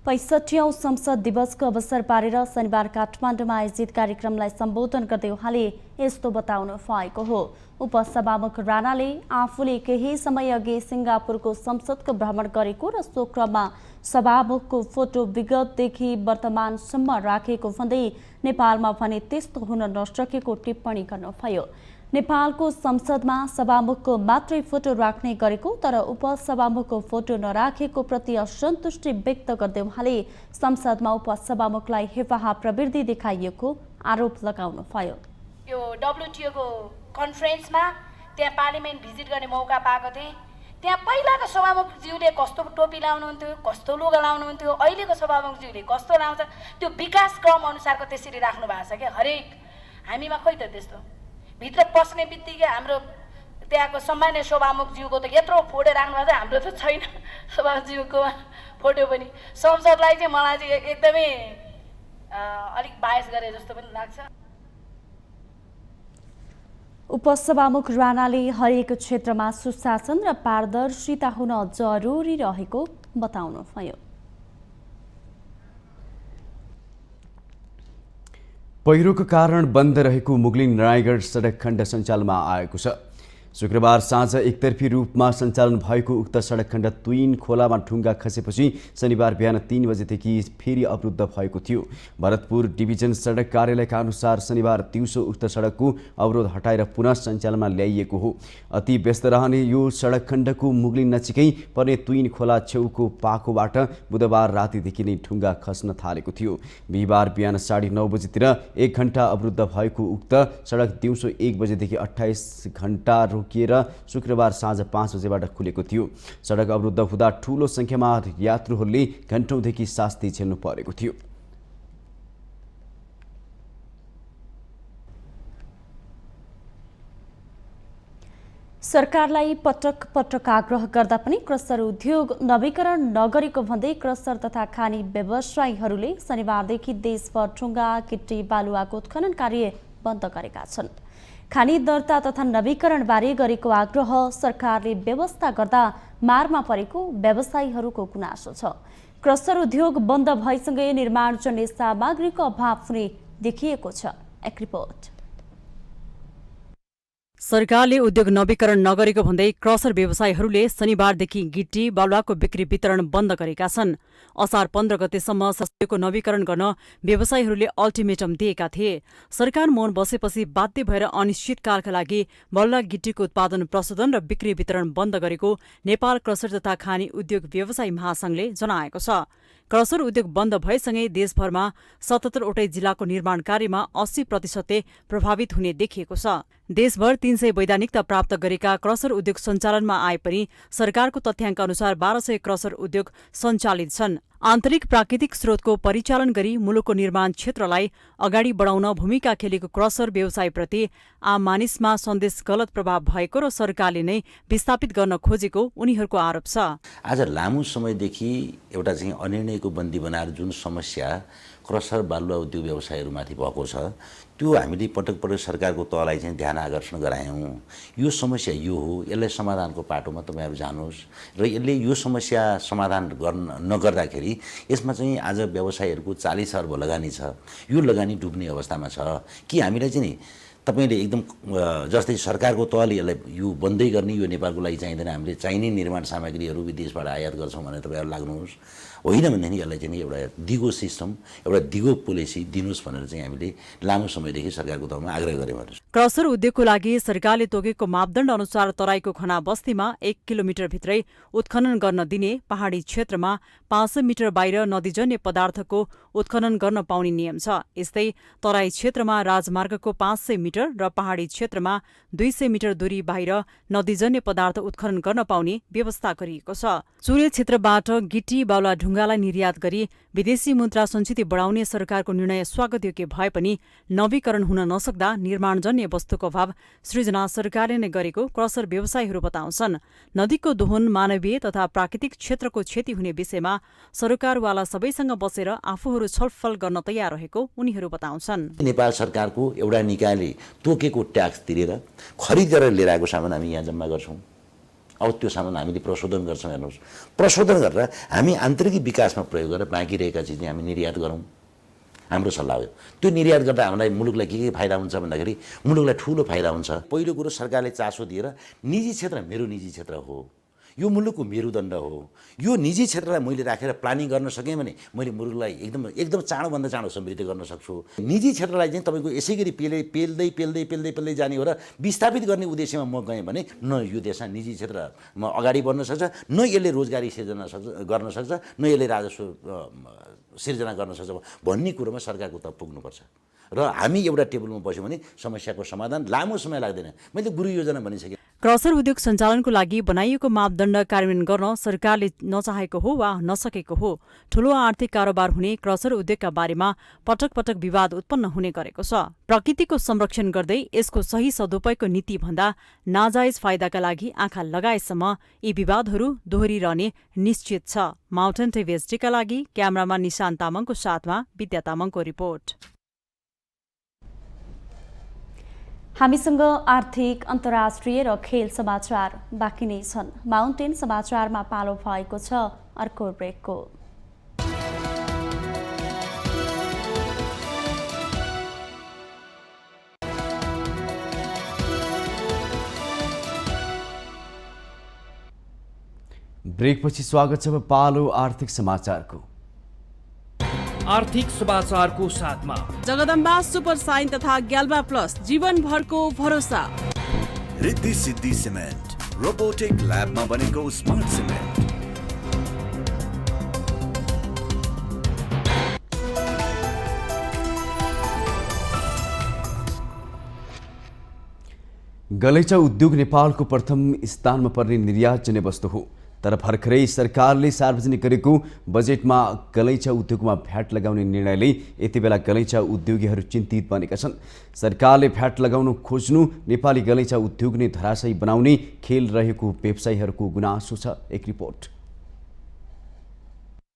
65औं संसद दिवसको अवसर पारेर शनिबार काठमाडौँमा आयोजित कार्यक्रमलाई सम्बोधन गर्दै उहाँले यस्तो बताउनु भएको हो। उपसभामुख राणाले आफूले केही समय अघि सिङ्गापुरको संसदको भ्रमण गरेको र सो क्रममा सभामुखको फोटो विगतदेखि वर्तमानसम्म राखेको भन्दै नेपालमा भने त्यस्तो हुन नसकेको टिप्पणी गर्नुभयो। नेपालको संसदमा सभामुखको मात्रै फोटो राख्ने गरेको तर उपसभामुखको फोटो नराखेको प्रति असन्तुष्टि व्यक्त गर्दै उहाँले संसदमा उपसभामुखलाई हेफाहा प्रवृत्ति देखाइएको आरोप लगाउनुभयो। यो WTO को कन्फरेन्समा त्यहाँ पार्लिमेन्ट भिजिट गर्ने मौका पाएको थिएँ। त्यहाँ पहिलाको सभामुखज्यूले कस्तो टोपी लाउनुहुन्थ्यो, कस्तो लुगा लाउनुहुन्थ्यो, अहिलेको सभामुखज्यूले कस्तो लाउँछ, त्यो विकास क्रम अनुसारको त्यसरी राख्नु भएको छ क्या। हरेक हामीमा खोइ त त्यस्तो भित्र पस्ने बित्तिकै हाम्रो त्यहाँको सामान्य सभामुखज्यूको त यत्रो फोटो राख्नु भएको छ, हाम्रो त छैन सभामुखज्यूको फोटो पनि। संसदलाई चाहिँ मलाई चाहिँ एकदमै अलिक बायस गरे जस्तो पनि लाग्छ। उपसभामुख राणाले हरेक क्षेत्रमा सुशासन र पारदर्शिता हुन जरुरी रहेको बताउनुभयो। पहिरोको कारण बन्द रहेको मुगलिङ रायगढ सडक खण्ड सञ्चालनमा आएको छ। शुक्रबार साँझ एकतर्फी रूपमा सञ्चालन भएको उक्त सडक खण्ड तुइन खोलामा ढुङ्गा खसेपछि शनिबार बिहान 3 बजेदेखि फेरि अवरुद्ध भएको थियो। भरतपुर डिभिजन सडक कार्यालयका अनुसार शनिबार दिउँसो उक्त सडकको अवरोध हटाएर पुनः सञ्चालनमा ल्याइएको हो। अति व्यस्त रहने यो सडक खण्डको मुगलिङ नजिकै पर्ने तुइन खोला छेउको पाकोबाट बुधबार रातिदेखि नै ढुङ्गा खस्न थालेको थियो। बिहिबार बिहान 9:30 बजेतिर 1 घण्टा अवरुद्ध भएको उक्त सडक दिउँसो 1 बजेदेखि 28 घण्टा रोकिएर शुक्रबार साँझ 5 बजेबाट खुलेको थियो। सडक अवरुद्ध हुँदा ठूलो संख्यामा यात्रुहरूले घण्टौँदेखि शास्ति झेल्नु परेको थियो। सरकारलाई पटक पटक आग्रह गर्दा पनि क्रसर उद्योग नवीकरण नगरेको भन्दै क्रसर तथा खानी व्यवसायीहरूले शनिबारदेखि देशभर ढुङ्गा गिट्टी बालुवाको उत्खनन कार्य बन्द गरेका छन्। खानी दर्ता तथा नवीकरणबारे गरेको आग्रह सरकारले व्यवस्था गर्दा मारमा परेको व्यवसायीहरूको गुनासो छ। क्रसर उद्योग बन्द भएसँगै निर्माणजन्य सामग्रीको अभाव हुने देखिएको छ। एक रिपोर्ट। सरकारले उद्योग नवीकरण नगरेको भन्दै क्रसर व्यवसायीहरूले शनिबारदेखि गिट्टी बालुवाको बिक्री वितरण बन्द गरेका छन्। असार 15 गतेसम्म सस्यको नवीकरण गर्न व्यवसायीहरूले अल्टिमेटम दिएका थिए। सरकार मौन बसेपछि बाध्य भएर अनिश्चितकालका लागि बल्ल गिट्टीको उत्पादन प्रशोधन र बिक्री वितरण बन्द गरेको नेपाल क्रसर तथा खानी उद्योग व्यवसायी महासंघले जनाएको छ। क्रसर उद्योग बन्द भएसँगै देशभरमा 77 वटै जिल्लाको निर्माण कार्यमा 80% प्रभावित हुने देखिएको छ। देशभर 300 वैधानिकता प्राप्त गरेका क्रसर उद्योग सञ्चालनमा आए पनि सरकारको तथ्याङ्क अनुसार 1200 क्रसर उद्योग सञ्चालित छन्। आन्तरिक प्राकृतिक स्रोतको परिचालन गरी मुलुकको निर्माण क्षेत्रलाई अगाडि बढाउन भूमिका खेलेको क्रसर व्यवसायप्रति आम मानिसमा सन्देश गलत प्रभाव भएको र सरकारले नै विस्थापित गर्न खोजेको उनीहरूको आरोप छ। आज लामो समयदेखि एउटा चाहिँ अनिर्णयको बन्दी बनाएर जुन समस्या क्रसर बालुवा उद्योग व्यवसायहरूमाथि भएको छ त्यो हामीले पटक पटक सरकारको तहलाई चाहिँ ध्यान आकर्षण गरायौँ। यो समस्या यो हो, यसलाई समाधानको पाटोमा तपाईहरु जानुहोस् र यसले यो समस्या समाधान नगर्दाखेरि यसमा चाहिँ आज व्यवसायीहरूको 40 अर्ब लगानी छ। यो लगानी डुब्ने अवस्थामा छ कि हामीलाई चाहिँ नि तपाईले एकदम जस्तै सरकारको तहले यसलाई यो बन्दै गर्ने, यो नेपालको लागि चाहिँदैन, हामीले चाहिने निर्माण सामग्रीहरू विदेशबाट आयात गर्छौँ भनेर तपाईहरु लाग्नुहोस्। होइन भनेदेखि यसलाई चाहिँ एउटा दिगो सिस्टम, एउटा दिगो पोलिसी दिनुहोस् भनेर चाहिँ हामीले लामो समयदेखि सरकारको तहमा आग्रह गरेका छौँ। क्रसर उद्योगको लागि सरकारले तोकेको मापदण्ड अनुसार तराईको खना बस्तीमा 1 किलोमिटर भित्रै उत्खनन गर्न दिने, पहाडी क्षेत्रमा 500 मिटर बाहिर नदीजन्य पदार्थको उत्खनन गर्न पाउने नियम छ। यस्तै तराई क्षेत्रमा राजमार्गको 500 मिटर र पहाडी क्षेत्रमा 200 मिटर दूरी बाहिर नदीजन्य पदार्थ उत्खनन गर्न पाउने व्यवस्था गरिएको छ। चुरे क्षेत्रबाट गिट्टी बालुवा ढुङ्गालाई निर्यात गरी विदेशी मुद्रा सञ्चित बढाउने सरकारको निर्णय स्वागतयोग्य भए पनि नवीकरण हुन नसक्दा निर्माणजन्य वस्तुको अभाव सृजना सरकारले नै गरेको क्रसर व्यवसायीहरू बताउँछन्। नदीको दोहन मानवीय तथा प्राकृतिक क्षेत्रको क्षति हुने विषयमा सरकारवाला सबैसँग बसेर आफूहरू छलफल गर्न तयार रहेको उनीहरू बताउँछन्। नेपाल सरकारको एउटा निकायले तोकेको ट्याक्स तिरेर खरिद गरेर लिएर आएको सामान हामी यहाँ जम्मा गर्छौँ। अब त्यो सामान हामीले प्रशोधन गर्छौँ। हेर्नुहोस्, प्रशोधन गरेर हामी आन्तरिक विकासमा प्रयोग गरेर बाँकी रहेका चिज हामी निर्यात गरौँ, हाम्रो सल्लाह हो। त्यो निर्यात गर्दा हामीलाई मुलुकलाई के फाइदा हुन्छ भन्दाखेरि मुलुकलाई ठुलो फाइदा हुन्छ। पहिलो कुरो सरकारले चासो दिएर निजी क्षेत्र मेरो निजी क्षेत्र हो, यो मुलुकको मेरुदण्ड हो, यो निजी क्षेत्रलाई मैले राखेर प्लानिङ गर्न सकेँ भने मैले मुलुकलाई एकदम चाँडोभन्दा चाँडो समृद्ध गर्न सक्छु। निजी क्षेत्रलाई चाहिँ तपाईँको यसै गरी पेल्दै जाने हो र विस्थापित गर्ने उद्देश्यमा म गएँ भने न यो देशमा निजी क्षेत्रमा अगाडि बढ्न सक्छ, न यसले रोजगारी सिर्जना गर्न सक्छ, न यसले राजस्व सिर्जना गर्न सक्छ भन्ने कुरोमा सरकारको त पुग्नुपर्छ। र हामी एउटा टेबलमा बस्यौँ भने समस्याको समाधान लामो समय लाग्दैन। मैले गुरु योजना भनिसकेँ। क्रसर उद्योग सञ्चालनको लागि बनाइएको मापदण्ड कार्यान्वयन गर्न सरकारले नचाहेको हो वा नसकेको हो। ठूलो आर्थिक कारोबार हुने क्रसर उद्योगका बारेमा पटक पटक विवाद उत्पन्न हुने गरेको छ। प्रकृतिको संरक्षण गर्दै यसको सही सदुपयोगको नीति भन्दा नाजायज फाइदाका लागि आँखा लगाएसम्म यी विवादहरू दोहोरिरहने निश्चित छ। माउन्टेन टिभी एचडीका लागि क्यामेरामा निशान्त तामाङको साथमा विद्या तामाङको रिपोर्ट। हामीसँग आर्थिक, अन्तर्राष्ट्रिय र खेल समाचार बाँकी नै छन्। माउन्टेन समाचारमा पालो भएको छ अर्को ब्रेकको। ब्रेकपछि स्वागत छ पालो आर्थिक समाचारको। आर्थिक समाचारको साथमा जगदम्बा सुपर साइन तथा ग्याल्बा प्लस जीवनभरको भरोसा। रिद्धि सिद्धि सिमेन्ट रोबोटिक ल्याबमा बनेको स्मार्ट सिमेन्ट। गलैँचा उद्योग नेपालको प्रथम स्थानमा पर्ने निर्यातजन्य वस्तु हो। तर भर्खरै सरकारले सार्वजनिक गरेको बजेटमा गलैँचा उद्योगमा भ्याट लगाउने निर्णयले यति बेला गलैँचा उद्योगीहरू चिन्तित बनेका छन्। सरकारले भ्याट लगाउन खोज्नु नेपाली गलैँचा उद्योग नै धराशायी बनाउने खेल रहेको व्यवसायीहरूको गुनासो छ। एक रिपोर्ट।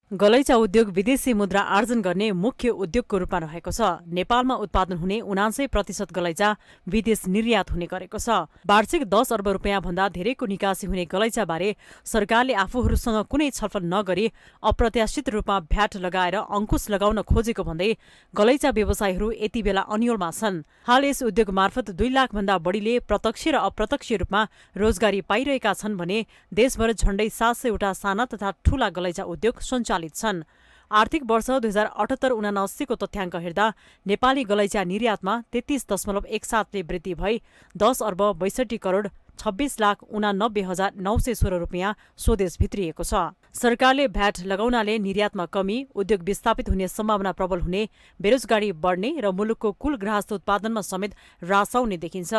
गलैँचा उद्योग विदेशी मुद्रा आर्जन गर्ने मुख्य उद्योगको रूपमा रहेको छ। नेपालमा उत्पादन हुने 79% गलैँचा विदेश निर्यात हुने गरेको छ। वार्षिक 10 अर्ब रुपियाँ भन्दा धेरैको निकासी हुने गलैँचाबारे सरकारले आफूहरूसँग कुनै छलफल नगरी अप्रत्याशित रूपमा भ्याट लगाएर अंकुश लगाउन खोजेको भन्दै गलैँचा व्यवसायीहरू यति बेला अन्योलमा छन्। हाल यस उद्योग मार्फत 2 लाख भन्दा बढीले प्रत्यक्ष र अप्रत्यक्ष रूपमा रोजगारी पाइरहेका छन् भने देशभर झण्डै 700 वटा साना तथा ठूला गलैँचा उद्योग सञ्चालित छन्। आर्थिक वर्ष 2078-79 को तथ्याङ्क हेर्दा नेपाली गलैँचा निर्यातमा 33.17 ले वृद्धि भई 10 अर्ब 62 करोड 26,89,916 रुपियाँ स्वदेश भित्रिएको छ। सरकारले भ्याट लगाउनाले निर्यातमा कमी, उद्योग विस्थापित हुने सम्भावना प्रबल हुने, बेरोजगारी बढ्ने र मुलुकको कुल गृहस्थ उत्पादनमा समेत ह्रास आउने देखिन्छ।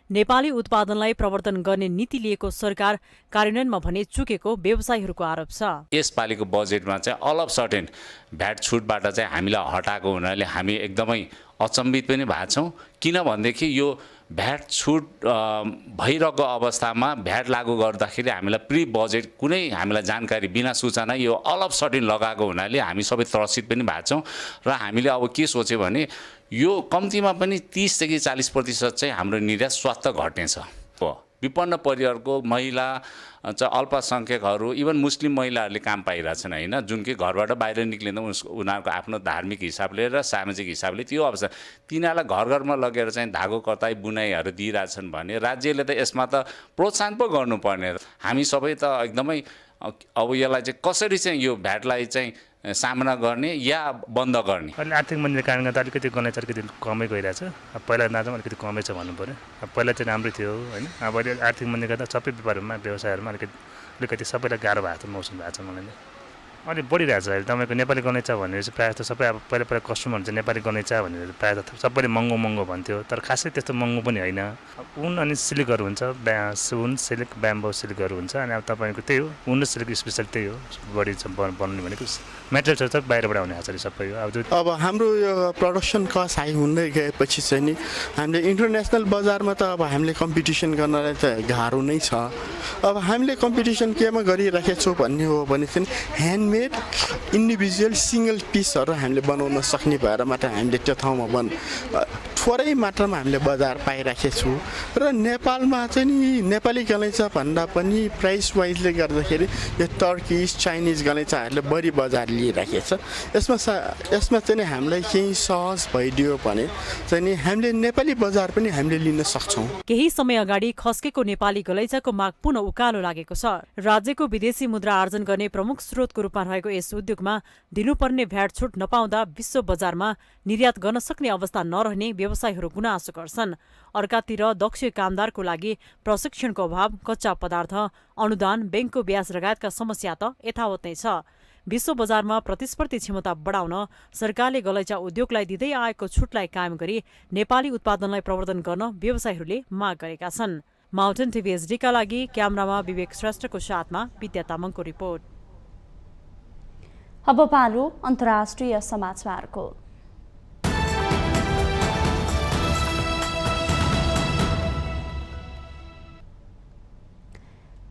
नेपाली उत्पादनलाई प्रवर्धन गर्ने नीति लिएको सरकार कार्यान्वयनमा भने चुकेको व्यवसायीहरूको आरोप छ। यसपालिको बजेटमा चाहिँ अल अफ सर्टेन भ्याट छुटबाट चाहिँ हामीलाई हटाएको हुनाले हामी एकदमै अचम्बित पनि भएको छौँ। किनभनेदेखि यो भ्याट छुट भइरहेको अवस्थामा भ्याट लागू गर्दाखेरि हामीलाई प्री बजेट कुनै हामीलाई जानकारी बिना सूचना यो अल अफ सडन लगाएको हुनाले हामी सबै त्रसित पनि भएको छौँ। र हामीले अब के सोच्यो भने यो कम्तीमा पनि 30 देखि 40% चाहिँ हाम्रो निर्यात स्वतः घट्नेछ। विपन्न परिवारको महिला चाहिँ अल्पसङ्ख्यकहरू इभन मुस्लिम महिलाहरूले काम पाइरहेछन् होइन, जुन कि घरबाट बाहिर निक्लिँदा उनीहरूको आफ्नो धार्मिक हिसाबले र सामाजिक हिसाबले त्यो अवस्था तिनीहरूलाई घर घरमा लगेर चाहिँ धागो कताई बुनाइहरू दिइरहेछन् भने राज्यले त यसमा त प्रोत्साहन पो गर्नुपर्ने। हामी सबै त एकदमै अब यसलाई चाहिँ कसरी चाहिँ यो भ्याटलाई चाहिँ सामना गर्ने या बन्द गर्ने। अहिले आर्थिक मन्दीको कारणले गर्दा अलिकति गलैँचा अलिकति कमै गइरहेछ। अब पहिला दाम अलिकति कमै छ भन्नु पऱ्यो। अब पहिला चाहिँ राम्रै थियो होइन, अब अहिले आर्थिक मन्दीले गर्दा सबै व्यापारमा व्यवसायहरूमा अलिकति सबैलाई गाह्रो भएको छ, मौसम भएको छ। मलाई अलिक बढिरहेको छ अहिले तपाईँको नेपाली गलैँचा भनेपछि प्रायः त सबै अब पहिला पहिला कस्टमरहरू चाहिँ नेपाली गलैँचा भनेर प्रायः त सबैले महँगो भन्थ्यो तर खासै त्यस्तो महँगो पनि होइन उन अनि सिल्कहरू हुन्छ उन सिल्क ब्याम्बो सिल्कहरू हुन्छ अनि अब तपाईँको त्यही हो उन र सिल्क स्पेसल त्यही हो बढी बनाउने भनेको मेटेरियल्सहरू त बाहिरबाट आउने खासरी सबै हो अब हाम्रो यो प्रडक्सन कस्ट हाई हुँदै गएपछि चाहिँ नि हामीले इन्टरनेसनल बजारमा त अब हामीले कम्पिटिसन गर्नलाई त गाह्रो नै छ अब हामीले कम्पिटिसन केमा गरिराखेको छौँ भन्ने हो भने चाहिँ ह्यान्डमेड इन्डिभिजुअल सिङ्गल पिसहरू हामीले बनाउन सक्ने भएर मात्र हामीले त्यो ठाउँमा थोरै मात्रामा हामीले बजार पाइराखेको छौँ र नेपालमा चाहिँ नि नेपाली गलैँचा भन्दा पनि प्राइस वाइजले गर्दाखेरि यो टर्किस चाइनिज गलैँचाहरूले बढी बजार लिइराखेको छ यसमा चाहिँ हामीलाई केही सहज भइदियो भने चाहिँ नि हामीले नेपाली बजार पनि हामीले लिन सक्छौँ। केही समय अगाडि खस्केको नेपाली गलैँचाको माग पुनः उकालो लागेको छ। राज्यको विदेशी मुद्रा आर्जन गर्ने प्रमुख स्रोतको रूपमा रहेको यस उद्योगमा दिनुपर्ने भ्याट छुट नपाउँदा विश्व बजारमा निर्यात गर्न सक्ने अवस्था नरहने व्यवसायीहरू गुनासो गर्छन्। अर्कातिर दक्ष कामदारको लागि प्रशिक्षणको अभाव, कच्चा पदार्थ, अनुदान, ब्याङ्कको ब्याज लगायतका समस्या त यथावत नै छ। विश्व बजारमा प्रतिस्पर्धी क्षमता बढाउन सरकारले गलैँचा उद्योगलाई दिँदै आएको छुटलाई कायम गरी नेपाली उत्पादनलाई प्रवर्धन गर्न व्यवसायीहरूले माग गरेका छन्। माउन्टेन टिभी एचडीका लागि क्यामेरामा विवेक श्रेष्ठको साथमा विद्या तामाङको रिपोर्ट। अब पालो अन्तर्राष्ट्रिय समाचारको।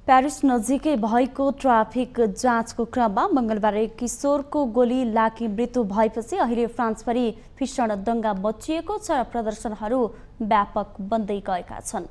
प्यारिस नजिकै भएको ट्राफिक जाँचको क्रममा मंगलबार एक किशोरको गोली लागि मृत्यु भएपछि अहिले फ्रान्सभरि भीषण दंगा मचिएको छ। प्रदर्शनहरू व्यापक बन्दै गएका छन्।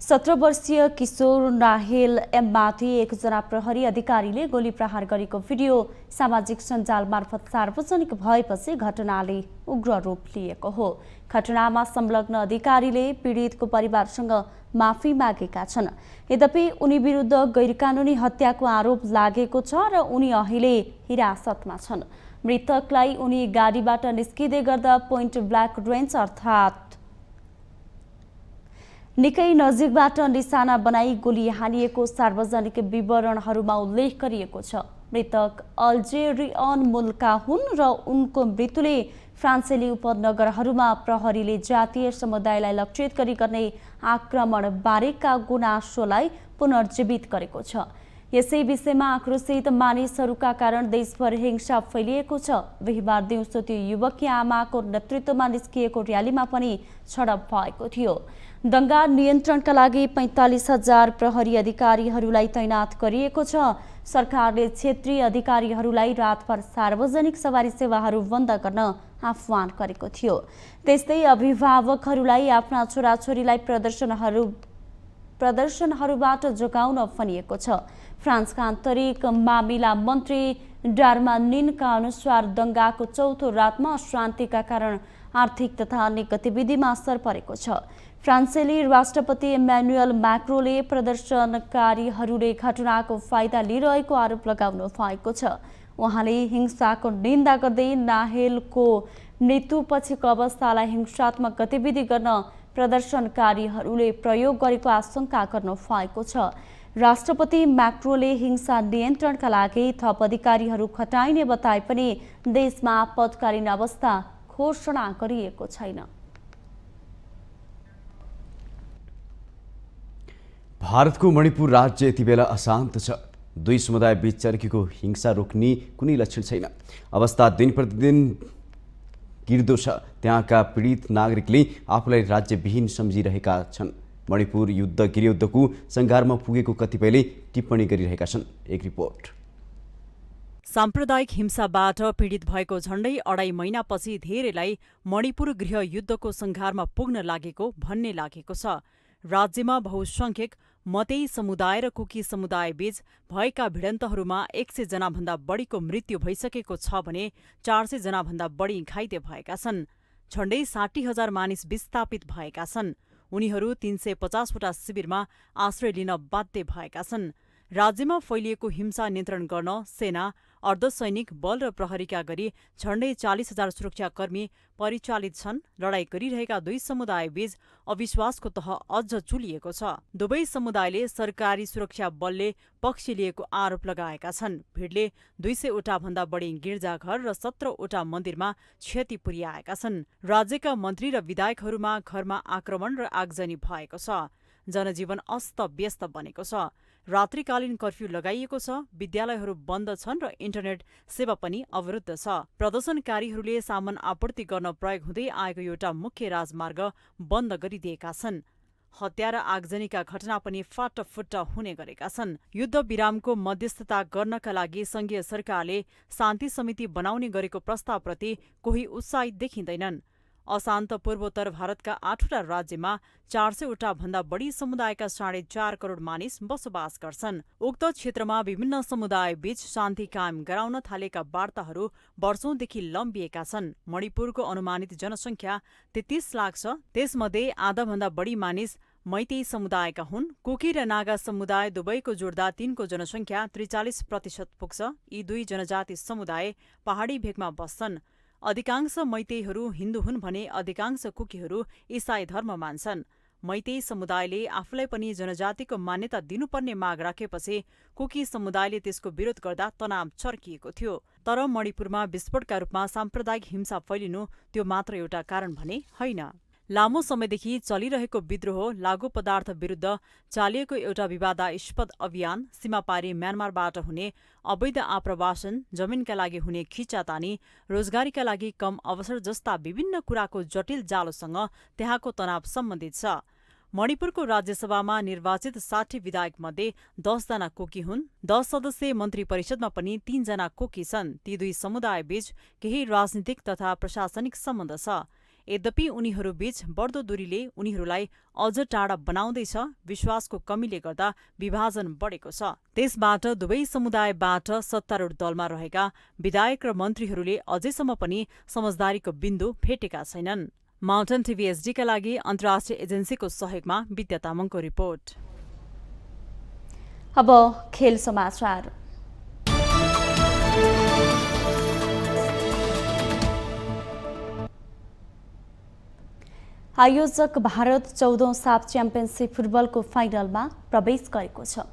17 वर्षीय किशोर नाहेल एममाथि एकजना प्रहरी अधिकारीले गोली प्रहार गरेको भिडियो सामाजिक सञ्जाल मार्फत सार्वजनिक भएपछि घटनाले उग्र रूप लिएको हो। घटनामा संलग्न अधिकारीले पीडितको परिवारसँग माफी मागेका छन्। यद्यपि उनी विरुद्ध गैरकानूनी हत्याको आरोप लागेको छ र उनी अहिले हिरासतमा छन्। मृतकलाई उनी गाडीबाट निस्किँदै गर्दा पोइन्ट ब्ल्याक रेन्ज अर्थात् निकै नजिकबाट निशाना बनाई गोली हानिएको सार्वजनिक विवरणहरूमा उल्लेख गरिएको छ। मृतक अल्जेरियन मूलका हुन् र उनको मृत्युले फ्रान्सेली उपनगरहरूमा प्रहरीले जातीय समुदायलाई लक्षित गरी गर्ने आक्रमण बारेका गुनासोलाई पुनर्जीवित गरेको छ। यसै विषयमा आक्रोशित मानिसहरूका कारण देशभर हिंसा फैलिएको छ। बिहिबार दिउँसो त्यो युवकी आमाको नेतृत्वमा निस्किएको र्यालीमा पनि झडप भएको थियो। दंगा नियन्त्रणका लागि 45,000 प्रहरी अधिकारीहरूलाई तैनात गरिएको छ। सरकारले क्षेत्रीय अधिकारीहरूलाई रातभर सार्वजनिक सवारी सेवाहरू बन्द गर्न आह्वान गरेको थियो। त्यस्तै अभिभावकहरूलाई आफ्ना छोराछोरीलाई प्रदर्शनहरूबाट जोगाउन भनिएको छ। फ्रान्सका आन्तरिक मामिला मन्त्री डार्मानिनका अनुसार दंगाको चौथो रातमा अशान्तिका कारण आर्थिक तथा अन्य गतिविधिमा असर परेको छ। फ्रान्सेली राष्ट्रपति इम्यानुएल म्याक्रोले प्रदर्शनकारीहरूले घटनाको फाइदा लिइरहेको आरोप लगाउनु भएको छ। उहाँले हिंसाको निन्दा गर्दै नाहेलको मृत्युपछिको अवस्थालाई हिंसात्मक गतिविधि गर्न प्रदर्शनकारीहरूले प्रयोग गरेको आशंका गर्नु भएको छ। राष्ट्रपति म्याक्रोले हिंसा नियन्त्रणका लागि थप अधिकारीहरू खटाइने बताए पनि देशमा आपतकालीन अवस्था घोषणा गरिएको छैन। भारतको मणिपुर राज्य यति बेला अशान्त छ। दुई समुदाय बीच चर्केको हिंसा रोक्ने कुनै लक्षण छैन। अवस्था दिन प्रतिदिन गिर्दो छ। त्यहाँका पीडित नागरिकले आफूलाई राज्यविहीन सम्झिरहेका छन्। मणिपुर युद्ध गृहयुद्धको सङ्घारमा पुगेको कतिपयले टिप्पणी गरिरहेका छन्। एक रिपोर्ट। साम्प्रदायिक हिंसाबाट पीडित भएको झण्डै 2.5 महिनापछि धेरैलाई मणिपुर गृहयुद्धको सङ्घारमा पुग्न लागेको भन्ने लागेको छ। राज्यमा बहुसंख्यक मतै समुदाय र कुकी समुदाय बीच भएका भिडन्तहरूमा 100 जनाभन्दा बढीको मृत्यु भइसकेको छ भने 400 जनाभन्दा बढी घाइते भएका छन्। झण्डै 60,000 मानिस विस्थापित भएका छन्। उनीहरू 350 वटा शिविरमा आश्रय लिन बाध्य भएका छन्। राज्यमा फैलिएको हिंसा नियन्त्रण गर्न सेना, अर्धसैनिक बल र प्रहरीका गरी झण्डै 40,000 सुरक्षाकर्मी परिचालित छन्। लडाईँ गरिरहेका दुई समुदायबीच अविश्वासको तह अझ चुलिएको छ। दुवै समुदायले सरकारी सुरक्षा बलले पक्ष लिएको आरोप लगाएका छन्। भिडले 200 वटा भन्दा बढी गिर्जाघर र 17 वटा मन्दिरमा क्षति पुर्याएका छन्। राज्यका मन्त्री र विधायकहरूमा घरमा आक्रमण र आगजनी भएको छ। जनजीवन अस्त-व्यस्त बनेको छ। रात्रिकालीन कर्फ्यू लगाइएको छ। विद्यालयहरू बन्द छन् र इन्टरनेट सेवा पनि अवरुद्ध छ। प्रदर्शनकारीहरूले सामान आपूर्ति गर्न प्रयोग हुँदै आएको एउटा मुख्य राजमार्ग बन्द गरिदिएका छन्। हत्या र आगजनीका घटना पनि फाटफुट्ट हुने गरेका छन्। युद्ध विरामको मध्यस्थता गर्नका लागि संघीय सरकारले शान्ति समिति बनाउने गरेको प्रस्तावप्रति कोही उत्साहित देखिँदैनन्। अशान्त पूर्वोत्तर भारतका 8वटा राज्यमा 400 वटा भन्दा बढी समुदायका 4.5 करोड मानिस बसोबास गर्छन्। उक्त क्षेत्रमा विभिन्न समुदायबीच शान्ति कायम गराउन थालेका वार्ताहरू वर्षौंदेखि लम्बिएका छन्। मणिपुरको अनुमानित जनसङ्ख्या 33 लाख छ। त्यसमध्ये आधाभन्दा बढी मानिस मैतेई समुदायका हुन्। कुकी र नागा समुदाय दुवैको जोड्दा तिनको जनसङ्ख्या 43% पुग्छ। यी दुई जनजाति समुदाय पहाडी भेगमा बस्छन्। अधिकांश मैतेईहरू हिन्दू हुन् भने अधिकांश कुकीहरू इसाई धर्म मान्छन्। मैतेई समुदायले आफूलाई पनि जनजातिको मान्यता दिनुपर्ने माग राखेपछि कुकी समुदायले त्यसको विरोध गर्दा तनाव चर्किएको थियो। तर मणिपुरमा विस्फोटका रूपमा साम्प्रदायिक हिंसा फैलिनु त्यो मात्र एउटा कारण भने होइन। लामो समयदेखि चलिरहेको विद्रोह, लागू पदार्थ विरुद्ध चालिएको एउटा विवादास्पद अभियान, सीमापारी म्यानमारबाट हुने अवैध आप्रवासन, जमिनका लागि हुने खिचातानी, रोजगारीका लागि कम अवसर जस्ता विभिन्न कुराको जटिल जालोसँग त्यहाँको तनाव सम्बन्धित छ। मणिपुरको राज्यसभामा निर्वाचित 60 विधायक मध्ये 10 जना कुकी हुन्। 10 सदस्यीय मन्त्री परिषदमा पनि 3 जना कुकी छन्। ती दुई समुदायबीच केही राजनीतिक तथा प्रशासनिक सम्बन्ध छ। यद्यपि उनीहरूबीच बढ्दो दूरीले उनीहरूलाई अझ टाढा बनाउँदैछ। विश्वासको कमीले गर्दा विभाजन बढेको छ। त्यसबाट दुवै समुदायबाट सत्तारूढ दलमा रहेका विधायक र मन्त्रीहरूले अझैसम्म पनि समझदारीको बिन्दु भेटेका छैनन्। माउन्टेन टिभी एसडीका लागि अन्तर्राष्ट्रिय एजेन्सीको सहयोगमा विद्या तामाङको रिपोर्ट। अब खेल समाचार। आयोजक भारत 14औं साफ च्याम्पियनसिप फुटबलको फाइनलमा प्रवेश गरेको छ।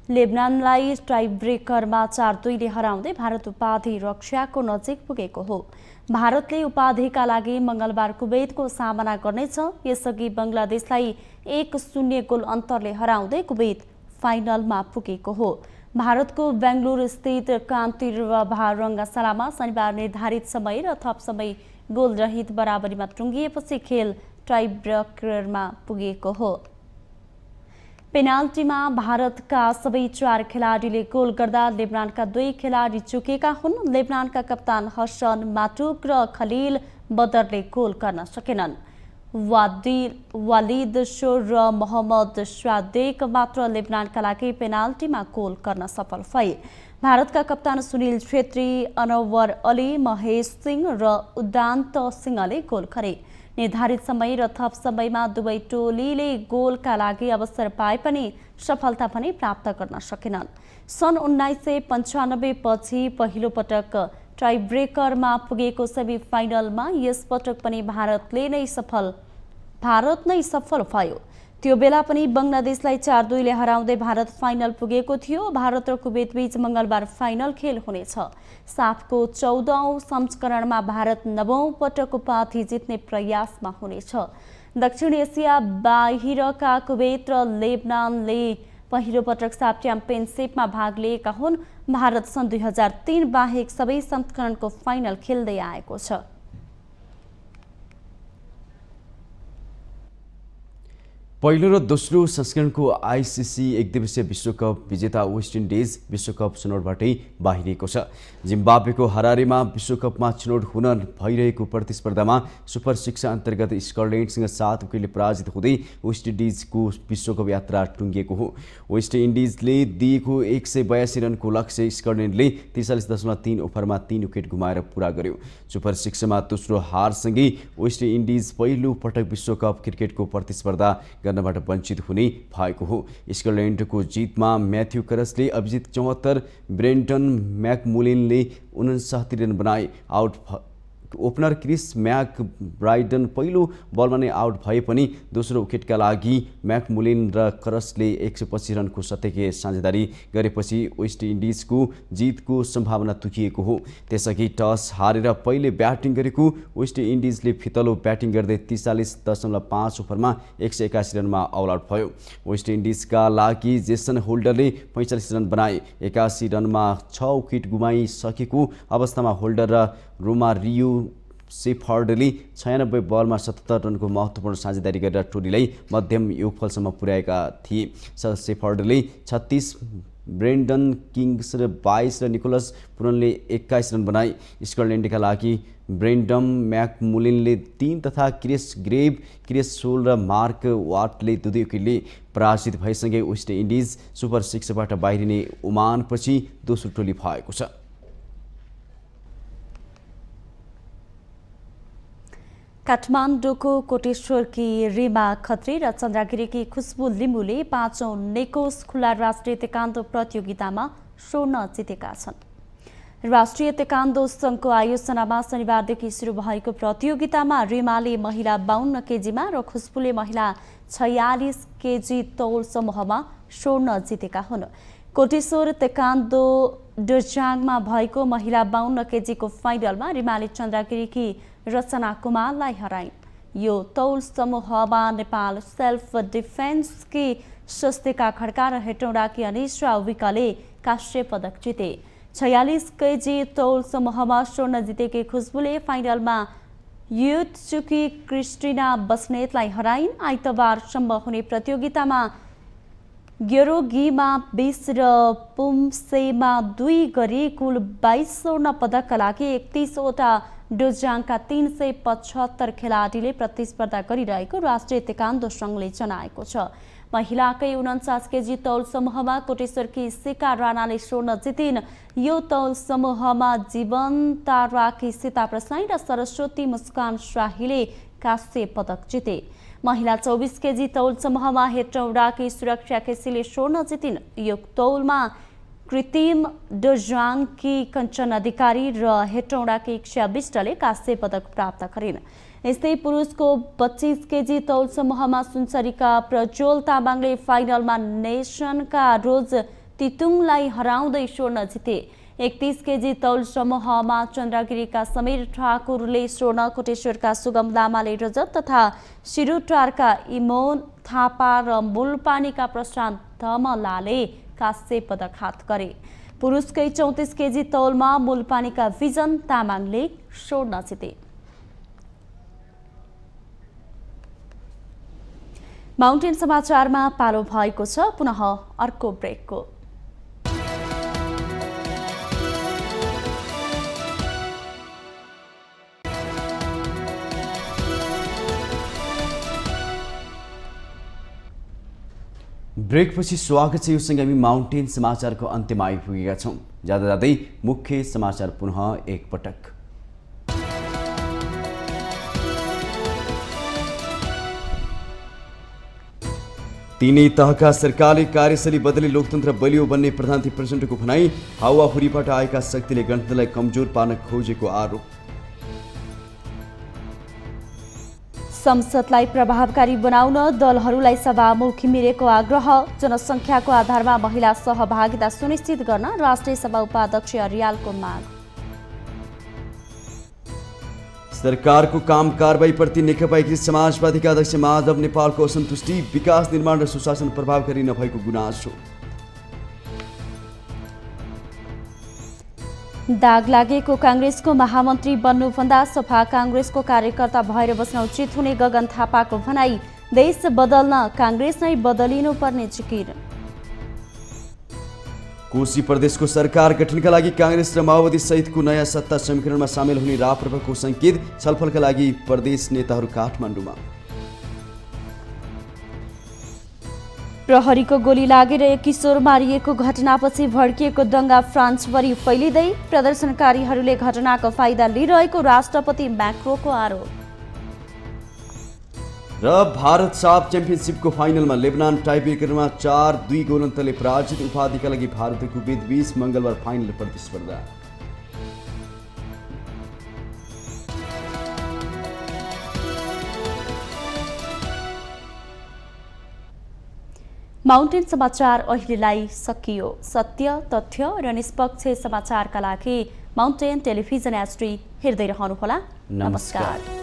लेबनानलाई टाइब्रेकरमा 4-2ले हराउँदै भारत उपाधि रक्षाको नजिक पुगेको हो। भारतले उपाधिका लागि मंगलबार कुवेतको सामना गर्नेछ। यसअघि बंगलादेशलाई 1-0 गोल अन्तरले हराउँदै कुवेत फाइनलमा पुगेको हो। भारतको बेंगलुरु स्थित कान्तिरवा रङ्गशालामा शनिबार निर्धारित समय र थप समय गोल रहित बराबरीमा टुङ्गिएपछि खेल टाइब्रेकरमा पुगेको हो। पेनाल्टीमा भारतका सबै 4 खेलाडीले गोल गर्दा लेबनानका 2 खेलाडी चुकेका हुन्। लेबनानका कप्तान हसन माटुक र खलिल बदरले गोल गर्न सकेनन्। वालिद शोर र मोहम्मद स्वादेक मात्र लेबनानका लागि पेनाल्टीमा गोल गर्न सफल भए। भारतका कप्तान सुनील छेत्री, अनवर अली, महेश सिंह र उदान्त सिंहले गोल गरे। निर्धारित समय र थप समयमा दुवै टोलीले गोलका लागि अवसर पाए पनि सफलता पनि प्राप्त गर्न सकेनन्। सन् 1995 पछि पहिलो पटक टाइब्रेकरमा पुगेको सेमी फाइनलमा यस पटक पनि भारत नै सफल भयो। त्यो बेला पनि बंगलादेशलाई 4-2ले हराउँदै भारत फाइनल पुगेको थियो। भारत र कुवेत बीच मंगलबार फाइनल खेल हुनेछ। साफको 14औं संस्करणमा भारत 9औं पटक उपाधि जित्ने प्रयासमा हुनेछ। दक्षिण एसिया बाहिरका कुवेत र लेबनानले पहिलो पटक साफ च्याम्पियनसिपमा भाग लिएका हुन्। भारत सन् 2003 बाहेक सबै संस्करणको फाइनल खेल्दै आएको छ। पहिलो र दोस्रो संस्करणको आईसीसी एकदिवसीय विश्वकप विजेता वेस्ट इन्डिज विश्वकप छनौटबाटै बाहिरिएको छ। जिम्बाब्वेको हरारेमा विश्वकपमा छनौट हुन भइरहेको प्रतिस्पर्धामा सुपर 6 अन्तर्गत स्कटल्यान्डसँग 7 विकेटले पराजित हुँदै वेस्ट इन्डिजको विश्वकप यात्रा टुङ्गिएको हो। वेस्ट इन्डिजले दिएको 182 रनको लक्ष्य स्कटल्यान्डले 43.3 ओभरमा 3 विकेट गुमाएर पूरा गर्यो। सुपर 6मा दोस्रो हारसँगै वेस्ट इन्डिज पहिलो पटक विश्वकप क्रिकेटको प्रतिस्पर्धा गर्नबाट वञ्चित हुने भएको हो। स्कटल्यान्डको जितमा म्याथ्यू करसले अभिजित 74, ब्रेन्डन म्याकमुलिनले 59 रन बनाए। ओपनर क्रिस म्याकब्राइडन पहिलो बलमा नै आउट भए पनि दोस्रो विकेटका लागि म्याकमुलिन र करसले 125 रनको शतकीय साझेदारी गरेपछि वेस्ट इन्डिजको जितको सम्भावना तोकिएको हो। त्यसअघि टस हारेर पहिले ब्याटिङ गरेको वेस्ट इन्डिजले फितलो ब्याटिङ गर्दै 43.5 ओभरमा 181 रनमा अल आउट भयो। वेस्ट इन्डिजका लागि जेसन होल्डरले 45 रन बनाए। 81 रनमा 6 विकेट गुमाइसकेको अवस्थामा होल्डर र रोमारियो सेफर्डले 96 बलमा 77 रनको महत्त्वपूर्ण साझेदारी गरेर टोलीलाई मध्यम योगफलसम्म पुर्याएका थिए। सेफर्डले 36, ब्रेन्डन किङ्स 22 र निकोलस पुरनले 21 रन बनाए। स्कटल्यान्डका लागि ब्रेन्डन म्याकमुलिनले 3 तथा क्रिस 16 र मार्क वाटले 2 विकेटले पराजित भएसँगै वेस्ट इन्डिज सुपर 6बाट बाहिरिने ओमानपछि दोस्रो टोली भएको छ। काठमाडौँको कोटेश्वरकी रिमा खत्री र चन्द्रगिरीकी खुशबु लिम्बूले 5औं नेकोस खुल्ला राष्ट्रिय तेक्वान्दो प्रतियोगितामा स्वर्ण जितेका छन्। राष्ट्रिय तेक्वान्दो सङ्घको आयोजनामा शनिबारदेखि सुरु भएको प्रतियोगितामा रिमाले महिला 52 केजीमा र खुशबुले महिला 46 केजी तौल समूहमा स्वर्ण जितेका हुन्। कोटेश्वर तेक्वान्दो डोर्जाङमा भएको महिला 52 केजीको फाइनलमा रिमाले चन्द्रगिरीकी रचना कुमारलाई हराइन्। यो तौल समूहमा नेपाल सेल्फ डिफेन्सकी स्वस्तिका खड्का र हेटौँडाकी अनिश्रा विकले कांस्य पदक जिते। 46 केजी तौल समूहमा स्वर्ण जितेकी खुशबुले फाइनलमा युटचुकी क्रिस्टिना बस्नेतलाई हराइन्। आइतबारसम्म हुने प्रतियोगितामा ग्योरोगीमा 20 र पुम्सेमा 2 गरी कुल 22 स्वर्ण पदकका लागि 31वटा डोर्जाङका 375 खेलाडीले प्रतिस्पर्धा गरिरहेको राष्ट्रिय तेक्वान्दो सङ्घले जनाएको छ। महिलाकै 49 केजी तौल समूहमा कोटेश्वरकी सिका राणाले स्वर्ण जितिन्। यो तौल समूहमा जीवन ताराकी सीता प्रसाई र सरस्वती मुस्कान शाहीले कांस्य पदक जिते। महिला 24 केजी तौल समूहमा हेटौँडाकी सुरक्षा केसीले स्वर्ण जितिन्। यो तौलमा कृत्रिम डोर्जाङकी कञ्चन अधिकारी र हेटौँडाकी इच्छा विष्टले कांस्य पदक प्राप्त गरिन्। यस्तै पुरुषको 25 केजी तौल समूहमा सुनसरीका प्रज्वल तामाङले फाइनलमा नेसनका रोज तितुङलाई हराउँदै स्वर्ण जिते। 31 केजी तौल समूहमा चन्द्रगिरीका समीर ठाकुरले स्वर्ण, कोटेश्वरका सुगम लामाले रजत तथा सिरुटारका इमोन थापा र मूलपानीका प्रशान्त धमलाले कांस्य पदक हात गरे। पुरुषकै 34 केजी तौलमा मूलपानीका विजन तामाङले स्वर्ण जिते। माउन्टेन समाचारमा पालो भएको छ पुनः अर्को ब्रेकको। ब्रेकपछि स्वागत छ। योसँग हामी माउन्टेन समाचारको अन्त्यमा आइपुगेका छौँ। जाँदा जाँदै मुख्य समाचार पुनः एकपटक। तीनै तहका सरकारले कार्यशैली बदली लोकतन्त्र बलियो बन्ने प्रधानमन्त्री प्रचण्डको भनाई। हावाहुरीबाट आएका शक्तिले गणतन्त्रलाई कमजोर पार्न खोजेको आरोप। संसदलाई प्रभावकारी बनाउन दलहरूलाई सभामुखी मिलेको आग्रह। जनसङ्ख्याको आधारमा महिला सहभागिता सुनिश्चित गर्न राष्ट्रिय सभा उपाध्यक्ष रियालको माग। सरकारको काम कारबाहीप्रति नेकपा एकीकृत समाजवादीका अध्यक्ष माधव नेपालको असन्तुष्टि। विकास निर्माण र सुशासन प्रभावकारी नभएको गुनासो। दाग लागेको काङ्ग्रेसको महामन्त्री बन्नुभन्दा सफा काङ्ग्रेसको कार्यकर्ता भएर बस्न उचित हुने गगन थापाको भनाई। देश बदल्न काङ्ग्रेस नै बदलिनुपर्ने जिकिर। कोशी प्रदेशको सरकार गठनका लागि काङ्ग्रेस र माओवादी सहितको नयाँ सत्ता समीकरणमा सामेल हुने राप्रपाको सङ्केत। छलफलका लागि प्रदेश नेताहरू काठमाडौँमा। प्रहरीको गोली लागेर एक किशोर मारिएको घटनापछि भड्किएको दङ्गा फ्रान्सभरि फैलिँदै। प्रदर्शनकारीहरूले घटनाको फाइदा लिइरहेको राष्ट्रपति म्याक्रोको आरोप। र भारत साफ च्याम्पियनसिपको फाइनलमा लेबनान टाइब्रेकरमा 4-2 गोल अन्तरले पराजित। उपाधिका लागि भारतको बीच 20 मङ्गलबार फाइनल प्रतिस्पर्धा। माउन्टेन समाचार अहिलेलाई सकियो। सत्य, तथ्य र निष्पक्ष समाचारका लागि माउन्टेन टेलिभिजन HD हेर्दै रहनुहोला। नमस्कार।